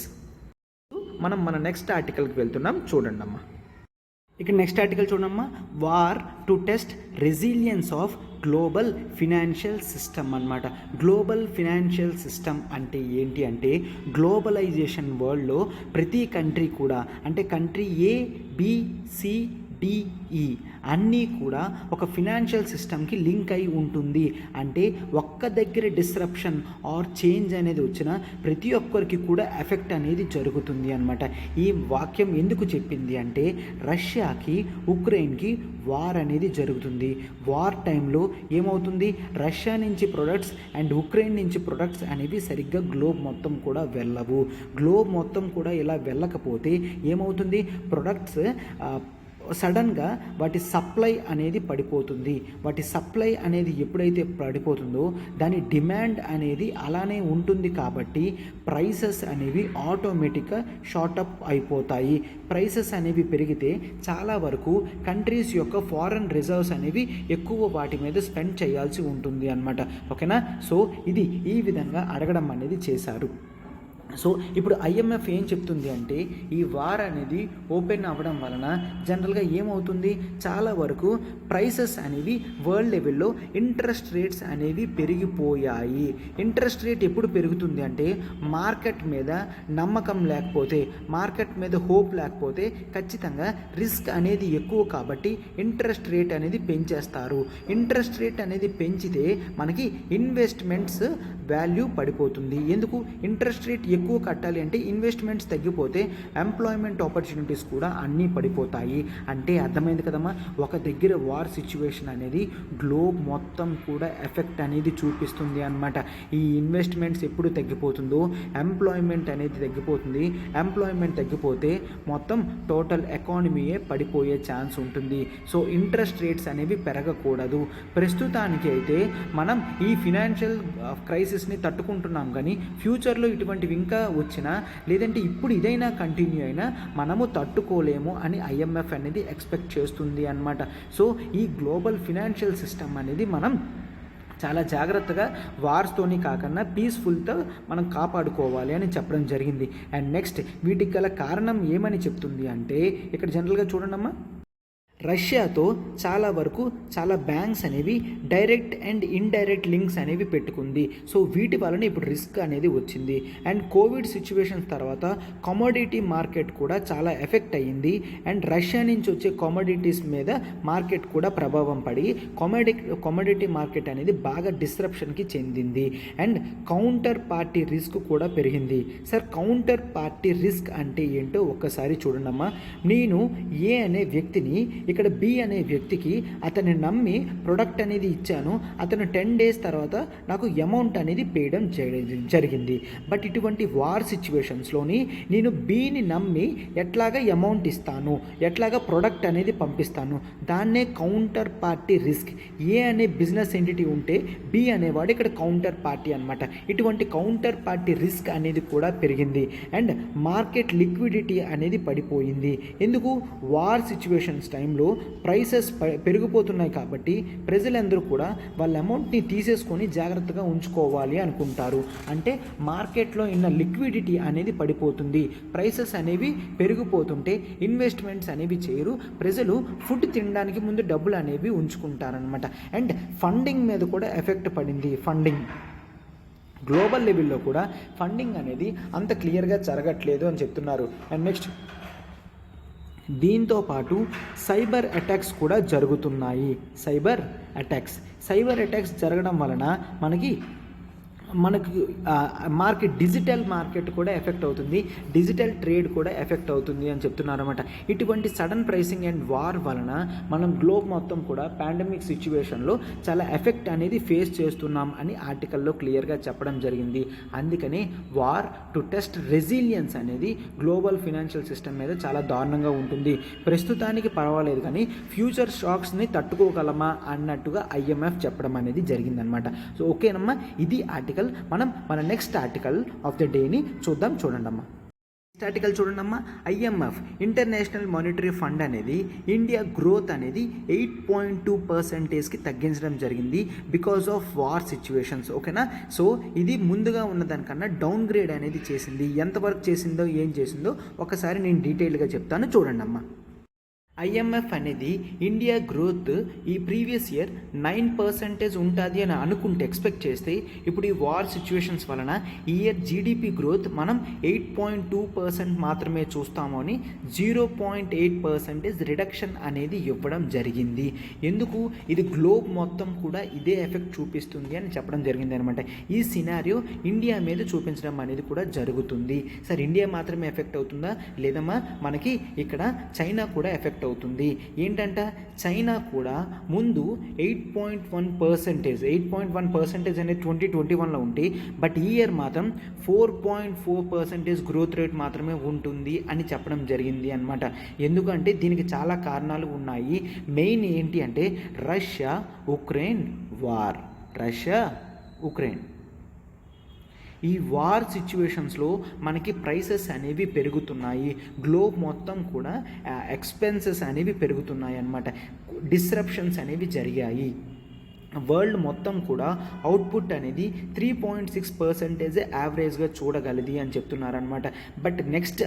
మనం మన నెక్స్ట్ ఆర్టికల్కి వెళ్తున్నాం. చూడండి అమ్మా, ఇక్కడ నెక్స్ట్ ఆర్టికల్ చూడమ్మా, war to test resilience of global financial system అన్నమాట. గ్లోబల్ ఫినాన్షియల్ సిస్టమ్ అంటే ఏంటి అంటే, గ్లోబలైజేషన్ వరల్డ్లో ప్రతి కంట్రీ కూడా అంటే కంట్రీ ఏ, బి, సి, డిఈ అన్నీ కూడా ఒక ఫినాన్షియల్ సిస్టమ్కి లింక్ అయి ఉంటుంది. అంటే ఒక్క దగ్గర డిస్రప్షన్ ఆర్ చేంజ్ అనేది వచ్చినా ప్రతి ఒక్కరికి కూడా ఎఫెక్ట్ అనేది జరుగుతుంది అనమాట. ఈ వాక్యం ఎందుకు చెప్పింది అంటే, రష్యాకి ఉక్రెయిన్కి వార్ అనేది జరుగుతుంది. వార్ టైంలో ఏమవుతుంది, రష్యా నుంచి ప్రొడక్ట్స్ అండ్ ఉక్రెయిన్ నుంచి ప్రొడక్ట్స్ అనేవి సరిగ్గా గ్లోబ్ మొత్తం కూడా వెళ్ళవు. గ్లోబ్ మొత్తం కూడా ఇలా వెళ్ళకపోతే ఏమవుతుంది, ప్రొడక్ట్స్ సడన్గా వాటి సప్లై అనేది పడిపోతుంది. వాటి సప్లై అనేది ఎప్పుడైతే పడిపోతుందో దాని డిమాండ్ అనేది అలానే ఉంటుంది. కాబట్టి ప్రైసెస్ అనేవి ఆటోమేటిక్గా షార్టప్ అయిపోతాయి. ప్రైసెస్ అనేవి పెరిగితే చాలా వరకు కంట్రీస్ యొక్క ఫారెన్ రిజర్వ్స్ అనేవి ఎక్కువ వాటి మీద స్పెండ్ చేయాల్సి ఉంటుంది అన్నమాట, ఓకేనా? సో ఇది ఈ విధంగా అడగడం అనేది చేశారు. సో ఇప్పుడు ఐఎంఎఫ్ ఏం చెప్తుంది అంటే, ఈ వార్ అనేది ఓపెన్ అవ్వడం వలన జనరల్గా ఏమవుతుంది, చాలా వరకు ప్రైసెస్ అనేవి వరల్డ్ లెవెల్లో ఇంట్రెస్ట్ రేట్స్ అనేవి పెరిగిపోయాయి. ఇంట్రెస్ట్ రేట్ ఎప్పుడు పెరుగుతుంది అంటే, మార్కెట్ మీద నమ్మకం లేకపోతే, మార్కెట్ మీద హోప్ లేకపోతే ఖచ్చితంగా రిస్క్ అనేది ఎక్కువ. కాబట్టి ఇంట్రెస్ట్ రేట్ అనేది పెంచేస్తారు. ఇంట్రెస్ట్ రేట్ అనేది పెంచితే మనకి ఇన్వెస్ట్మెంట్స్ వాల్యూ పడిపోతుంది. ఎందుకు, ఇంట్రెస్ట్ రేట్ ఎక్కువ కట్టాలి అంటే ఇన్వెస్ట్మెంట్స్ తగ్గిపోతే ఎంప్లాయ్మెంట్ ఆపర్చునిటీస్ కూడా అన్నీ పడిపోతాయి. అంటే అర్థమైంది కదమ్మా, ఒక దగ్గర వార్ సిచ్యువేషన్ అనేది గ్లోబ్ మొత్తం కూడా ఎఫెక్ట్ అనేది చూపిస్తుంది అన్నమాట. ఈ ఇన్వెస్ట్మెంట్స్ ఎప్పుడు తగ్గిపోతుందో ఎంప్లాయ్మెంట్ అనేది తగ్గిపోతుంది. ఎంప్లాయ్మెంట్ తగ్గిపోతే మొత్తం టోటల్ ఎకానమీయే పడిపోయే ఛాన్స్ ఉంటుంది. సో ఇంట్రెస్ట్ రేట్స్ అనేవి పెరగకూడదు. ప్రస్తుతానికి అయితే మనం ఈ ఫినాన్షియల్ క్రైసిస్ని తట్టుకుంటున్నాం, కానీ ఫ్యూచర్లో ఇటువంటివి ఇంకా వచ్చినా లేదంటే ఇప్పుడు ఇదైనా కంటిన్యూ అయినా మనము తట్టుకోలేము అని ఐఎంఎఫ్ అనేది ఎక్స్పెక్ట్ చేస్తుంది అన్నమాట. సో ఈ గ్లోబల్ ఫినాన్షియల్ సిస్టమ్ అనేది మనం చాలా జాగ్రత్తగా వార్స్తోని కాకుండా పీస్ఫుల్తో మనం కాపాడుకోవాలి అని చెప్పడం జరిగింది. అండ్ నెక్స్ట్ వీటికి గల కారణం ఏమని చెప్తుంది అంటే ఇక్కడ జనరల్గా చూడండమ్మా, రష్యాతో చాలా బ్యాంక్స్ అనేవి డైరెక్ట్ అండ్ ఇండైరెక్ట్ లింక్స్ అనేవి పెట్టుకుంది. సో వీటి వలన ఇప్పుడు రిస్క్ అనేది వచ్చింది. అండ్ కోవిడ్ సిచ్యువేషన్స్ తర్వాత కమోడిటీ మార్కెట్ కూడా చాలా ఎఫెక్ట్ అయ్యింది. అండ్ రష్యా నుంచి వచ్చే కమోడిటీస్ మీద మార్కెట్ కూడా ప్రభావం పడి కమోడిటీ మార్కెట్ అనేది బాగా డిస్రప్షన్కి చెందింది. అండ్ కౌంటర్ పార్టీ రిస్క్ కూడా పెరిగింది. సార్ కౌంటర్ పార్టీ రిస్క్ అంటే ఏంటో ఒక్కసారి చూడండమ్మా. నేను ఏ అనే వ్యక్తిని ఇక్కడ బి అనే వ్యక్తికి అతన్ని నమ్మి ప్రొడక్ట్ అనేది ఇచ్చాను. అతను 10 days తర్వాత నాకు అమౌంట్ అనేది పేయడం జరిగింది. బట్ ఇటువంటి వార్ సిచ్యువేషన్స్లోని నేను బిని నమ్మి ఎట్లాగా అమౌంట్ ఇస్తాను, ఎట్లాగా ప్రొడక్ట్ అనేది పంపిస్తాను, దాన్నే కౌంటర్ పార్టీ రిస్క్. ఏ అనే బిజినెస్ ఎంటిటీ ఉంటే బి అనేవాడు ఇక్కడ కౌంటర్ పార్టీ అనమాట. ఇటువంటి కౌంటర్ పార్టీ రిస్క్ అనేది కూడా పెరిగింది. అండ్ మార్కెట్ లిక్విడిటీ అనేది పడిపోయింది. ఎందుకు? వార్ సిచ్యువేషన్స్ టైంలో ప్రైసెస్ పెరిగిపోతున్నాయి కాబట్టి ప్రజలందరూ కూడా వాళ్ళ అమౌంట్ని తీసేసుకొని జాగ్రత్తగా ఉంచుకోవాలి అనుకుంటారు. అంటే మార్కెట్లో ఉన్న లిక్విడిటీ అనేది పడిపోతుంది. ప్రైసెస్ అనేవి పెరిగిపోతుంటే ఇన్వెస్ట్మెంట్స్ అనేవి చేయరు. ప్రజలు ఫుడ్ తినడానికి ముందు డబ్బులు అనేవి ఉంచుకుంటారనమాట. అండ్ ఫండింగ్ మీద కూడా ఎఫెక్ట్ పడింది. గ్లోబల్ లెవెల్లో కూడా ఫండింగ్ అనేది అంత క్లియర్గా జరగట్లేదు అని చెప్తున్నారు. అండ్ నెక్స్ట్ దీంతో పాటు సైబర్ అటాక్స్ కూడా జరుగుతున్నాయి. సైబర్ అటాక్స్ జరగడం వలన మనకి డిజిటల్ మార్కెట్ కూడా ఎఫెక్ట్ అవుతుంది, డిజిటల్ ట్రేడ్ కూడా ఎఫెక్ట్ అవుతుంది అని చెప్తున్నారు అనమాట. ఇటువంటి సడన్ ప్రైసింగ్ అండ్ వార్ వలన మనం గ్లోబ్ మొత్తం కూడా పాండమిక్ సిచ్యువేషన్లో చాలా ఎఫెక్ట్ అనేది ఫేస్ చేస్తున్నాం అని ఆర్టికల్లో క్లియర్గా చెప్పడం జరిగింది. అందుకని వార్ టు టెస్ట్ రెసిలియన్స్ అనేది గ్లోబల్ ఫినాన్షియల్ సిస్టమ్ మీద చాలా దారుణంగా ఉంటుంది. ప్రస్తుతానికి పర్వాలేదు కానీ ఫ్యూచర్ షాక్స్ని తట్టుకోగలమా అన్నట్టుగా IMF చెప్పడం అనేది జరిగిందనమాట. సో ఓకేనమ్మా, ఇది ఆర్టికల్. మనం మన నెక్స్ట్ ఆర్టికల్ ఆఫ్ ద డేని చూడండమ్మా. నెక్స్ట్ ఆర్టికల్ చూడండమ్మా. IMF ఇంటర్నేషనల్ మానిటరీ ఫండ్ అనేది ఇండియా గ్రోత్ అనేది 8.2%కి తగ్గించడం జరిగింది బికాజ్ ఆఫ్ వార్ సిచ్యువేషన్స్. ఓకేనా? సో ఇది ముందుగా ఉన్నదానికన్నా డౌన్ గ్రేడ్ అనేది చేసింది. ఎంతవరకు చేసిందో ఏం చేసిందో ఒకసారి నేను డీటెయిల్గా చెప్తాను, చూడండమ్మా. IMF అనేది ఇండియా గ్రోత్ ఈ ప్రీవియస్ ఇయర్ 9% ఉంటుంది అని అనుకుంటే ఎక్స్పెక్ట్ చేస్తే ఇప్పుడు ఈ వార్ సిచ్యువేషన్స్ వలన ఈ ఇయర్ GDP గ్రోత్ మనం 8.2% మాత్రమే చూస్తాము అని 0.8% రిడక్షన్ అనేది ఇవ్వడం జరిగింది. ఎందుకు? ఇది గ్లోబ్ మొత్తం కూడా ఇదే ఎఫెక్ట్ చూపిస్తుంది అని చెప్పడం జరిగింది అనమాట. ఈ సినారియో ఇండియా మీద చూపించడం అనేది కూడా జరుగుతుంది. సార్ ఇండియా మాత్రమే ఎఫెక్ట్ అవుతుందా? లేదమ్మా, మనకి ఇక్కడ చైనా కూడా ఎఫెక్ట్ అవుతుంది. ఏంటంట, చైనా కూడా ముందు 8.1% అనేది 2021లో ఉంటే బట్ ఈ ఇయర్ మాత్రం 4.4% గ్రోత్ రేట్ మాత్రమే ఉంటుంది అని చెప్పడం జరిగింది అనమాట. ఎందుకంటే దీనికి చాలా కారణాలు ఉన్నాయి. మెయిన్ ఏంటి అంటే రష్యా ఉక్రెయిన్ ఈ వార్ సిచ్యువేషన్స్లో మనకి ప్రైసెస్ అనేవి పెరుగుతున్నాయి. గ్లోబ్ మొత్తం కూడా ఎక్స్పెన్సెస్ అనేవి పెరుగుతున్నాయి అన్నమాట. డిస్రప్షన్స్ అనేవి జరిగాయి. వరల్డ్ మొత్తం కూడా అవుట్పుట్ అనేది 3.6% యావరేజ్గా చూడగలది అని చెప్తున్నారనమాట. బట్ నెక్స్ట్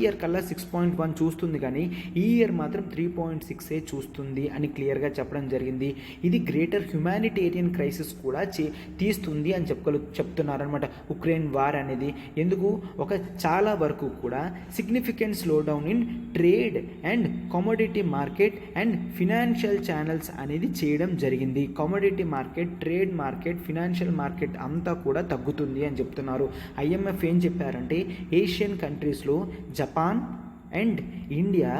ఇయర్ కల్లా 6.1 చూస్తుంది, కానీ ఈ ఇయర్ మాత్రం 3.6 చూస్తుంది అని క్లియర్గా చెప్పడం జరిగింది. ఇది గ్రేటర్ హ్యుమానిటేరియన్ క్రైసిస్ కూడా తీస్తుంది అని చెప్తున్నారనమాట ఉక్రెయిన్ వార్ అనేది. ఎందుకు? చాలా వరకు కూడా significant slow down in trade and commodity market and financial channels అనేది చేయడం జరిగింది. Commodity market, trade market, financial market అంతా కూడా తగ్గుతుంది అని చెప్తున్నారు. IMF ఏం చెప్పారంటే ఏషియన్ కంట్రీస్లో జపాన్ అండ్ ఇండియా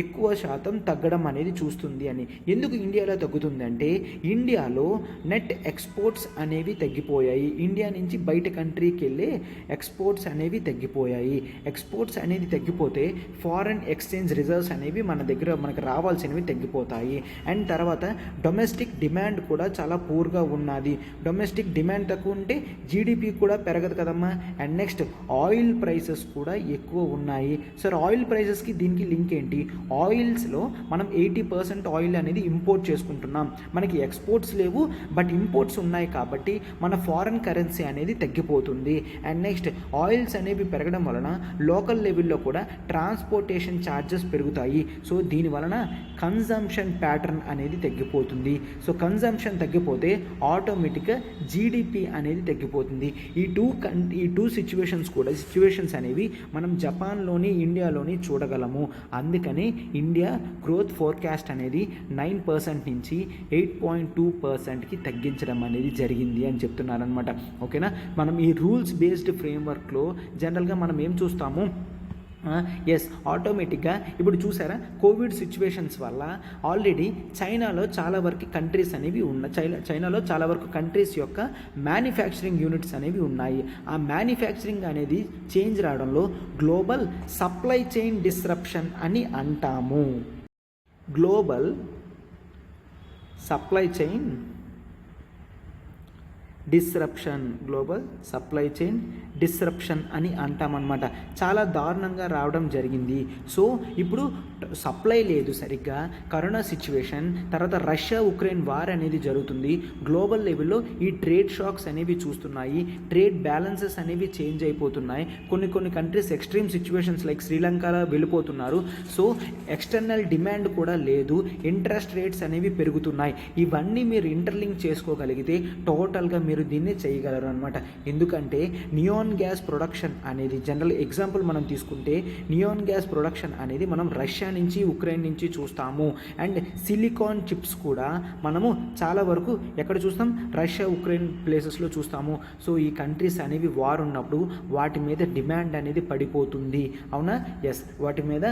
ఎక్కువ శాతం తగ్గడం అనేది చూస్తుంది అని. ఎందుకు ఇండియాలో తగ్గుతుంది అంటే ఇండియాలో నెట్ ఎక్స్పోర్ట్స్ అనేవి తగ్గిపోయాయి. ఇండియా నుంచి బయట కంట్రీకి వెళ్ళే ఎక్స్పోర్ట్స్ అనేవి తగ్గిపోయాయి. ఎక్స్పోర్ట్స్ అనేది తగ్గిపోతే ఫారెన్ ఎక్స్చేంజ్ రిజర్వ్స్ అనేవి మనకు రావాల్సినవి తగ్గిపోతాయి. అండ్ తర్వాత డొమెస్టిక్ డిమాండ్ కూడా చాలా పూర్గా ఉన్నది. డొమెస్టిక్ డిమాండ్ తక్కువ ఉంటే GDP కూడా పెరగదు కదమ్మా. అండ్ నెక్స్ట్ ఆయిల్ ప్రైసెస్ కూడా ఎక్కువ ఉన్నాయి. సార్ ఆయిల్ ప్రైసెస్కి దీనికి లింక్ ఏంటి? ఆయిల్స్లో మనం 80% ఆయిల్ అనేది ఇంపోర్ట్ చేసుకుంటున్నాం. మనకి ఎక్స్పోర్ట్స్ లేవు, బట్ ఇంపోర్ట్స్ ఉన్నాయి కాబట్టి మన ఫారెన్ కరెన్సీ అనేది తగ్గిపోతుంది. అండ్ నెక్స్ట్ ఆయిల్స్ అనేవి పెరగడం వలన లోకల్ లెవెల్లో కూడా ట్రాన్స్పోర్టేషన్ ఛార్జెస్ పెరుగుతాయి. సో దీని వలన కన్జంప్షన్ ప్యాటర్న్ అనేది తగ్గిపోతుంది. సో కన్జంప్షన్ తగ్గిపోతే ఆటోమేటిక్గా జీడిపి అనేది తగ్గిపోతుంది. ఈ టూ సిచ్యువేషన్స్ అనేవి మనం జపాన్లోని ఇండియాలోని చూడగలము. అందుకని ఇండియా గ్రోత్ ఫోర్కాస్ట్ అనేది 9% నుంచి 8.2%కి తగ్గించడం అనేది జరిగింది అని చెప్తున్నారనమాట. ఓకేనా, మనం ఈ రూల్స్ బేస్డ్ ఫ్రేమ్వర్క్లో జనరల్గా మనం ఏం చూస్తాము, ఆటోమేటిక్గా ఇప్పుడు చూసారా, కోవిడ్ సిచ్యువేషన్స్ వల్ల ఆల్రెడీ చైనాలో చాలా వరకు కంట్రీస్ అనేవి చైనాలో చాలా వరకు కంట్రీస్ యొక్క మ్యానుఫ్యాక్చరింగ్ యూనిట్స్ అనేవి ఉన్నాయి. ఆ మ్యానుఫ్యాక్చరింగ్ అనేది చేంజ్ రావడంలో గ్లోబల్ సప్లై చైన్ డిస్రప్షన్ అని అంటాము. గ్లోబల్ సప్లై చైన్ డిస్రప్షన్ అని అంటామన్నమాట. చాలా దారుణంగా రావడం జరిగింది. సో ఇప్పుడు సప్లై లేదు సరిగ్గా, కరోనా సిచ్యువేషన్, తర్వాత రష్యా ఉక్రెయిన్ వార్ అనేది జరుగుతుంది. గ్లోబల్ లెవెల్లో ఈ ట్రేడ్ షాక్స్ అనేవి చూస్తున్నాయి, ట్రేడ్ బ్యాలెన్సెస్ అనేవి చేంజ్ అయిపోతున్నాయి. కొన్ని కంట్రీస్ ఎక్స్ట్రీమ్ సిచ్యువేషన్స్ లైక్ శ్రీలంకలో వెళ్ళిపోతున్నారు. సో ఎక్స్టర్నల్ డిమాండ్ కూడా లేదు, ఇంట్రెస్ట్ రేట్స్ అనేవి పెరుగుతున్నాయి. ఇవన్నీ మీరు ఇంటర్లింక్ చేసుకోగలిగితే టోటల్గా మీరు దీన్ని చేయగలరు అనమాట. ఎందుకంటే నియాన్ గ్యాస్ ప్రొడక్షన్ అనేది జనరల్ ఎగ్జాంపుల్ మనం తీసుకుంటే నియాన్ గ్యాస్ ప్రొడక్షన్ అనేది మనం రష్యా నుంచి ఉక్రెయిన్ నుంచి చూస్తాము. అండ్ సిలికాన్ చిప్స్ కూడా మనము చాలా వరకు ఎక్కడ చూస్తాం, రష్యా ఉక్రెయిన్ ప్లేసెస్లో చూస్తాము. సో ఈ కంట్రీస్ అనేవి వార్ ఉన్నప్పుడు వాటి మీద డిమాండ్ అనేది పడిపోతుంది. అవునా, వాటి మీద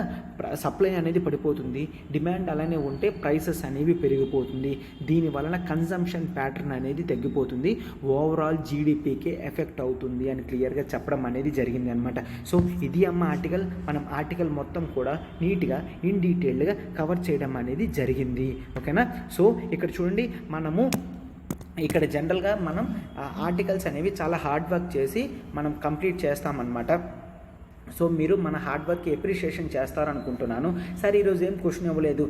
సప్లై అనేది పడిపోతుంది, డిమాండ్ అలానే ఉంటే ప్రైసెస్ అనేవి పెరిగిపోతుంది. దీని వలన కన్జంప్షన్ ప్యాటర్న్ అనేది తగ్గిపోతుంది, ఓవరాల్ జీడిపికి ఎఫెక్ట్ అవుతుంది అని క్లియర్గా చెప్పడం అనేది జరిగింది అనమాట. సో ఇది ఆర్టికల్. మనం ఆర్టికల్ మొత్తం కూడా నీట్గా ఇన్ డీటెయిల్డ్గా కవర్ చేయడం అనేది జరిగింది. ఓకేనా, సో ఇక్కడ చూడండి, మనము ఇక్కడ జనరల్గా మనం ఆర్టికల్స్ అనేవి చాలా హార్డ్ వర్క్ చేసి మనం కంప్లీట్ చేస్తామన్నమాట. సో మీరు మన హార్డ్ వర్క్కి ఎప్రిషియేషన్ చేస్తారనుకుంటున్నాను. సరే, ఈరోజు ఏం క్వశ్చన్ ఇవ్వలేదు.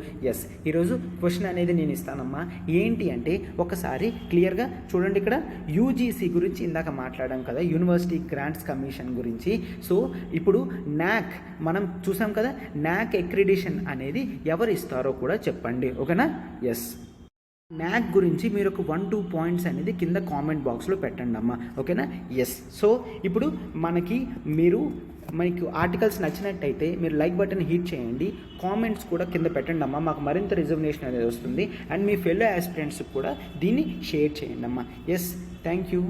ఈరోజు క్వశ్చన్ అనేది నేను ఇస్తానమ్మా. ఏంటి అంటే ఒకసారి క్లియర్గా చూడండి, ఇక్కడ యూజీసీ గురించి ఇందాక మాట్లాడాం కదా, యూనివర్సిటీ గ్రాంట్స్ కమిషన్ గురించి. సో ఇప్పుడు నాక్ మనం చూసాం కదా, నాక్ అక్రిడిషన్ అనేది ఎవరు ఇస్తారో కూడా చెప్పండి. ఓకేనా, నాక్ గురించి మీరు ఒక 1-2 పాయింట్స్ అనేది కింద కామెంట్ బాక్స్లో పెట్టండి అమ్మా. ఓకేనా, సో ఇప్పుడు మీకు ఆర్టికల్స్ నచ్చినట్టయితే మీరు లైక్ బటన్ హిట్ చేయండి, కామెంట్స్ కూడా కింద పెట్టండి అమ్మా. మాకు మరింత రిజర్వేషన్ అనేది వస్తుంది. అండ్ మీ ఫెలో ఆస్పిరెంట్స్కి కూడా దీన్ని షేర్ చేయండి అమ్మా. Thank you.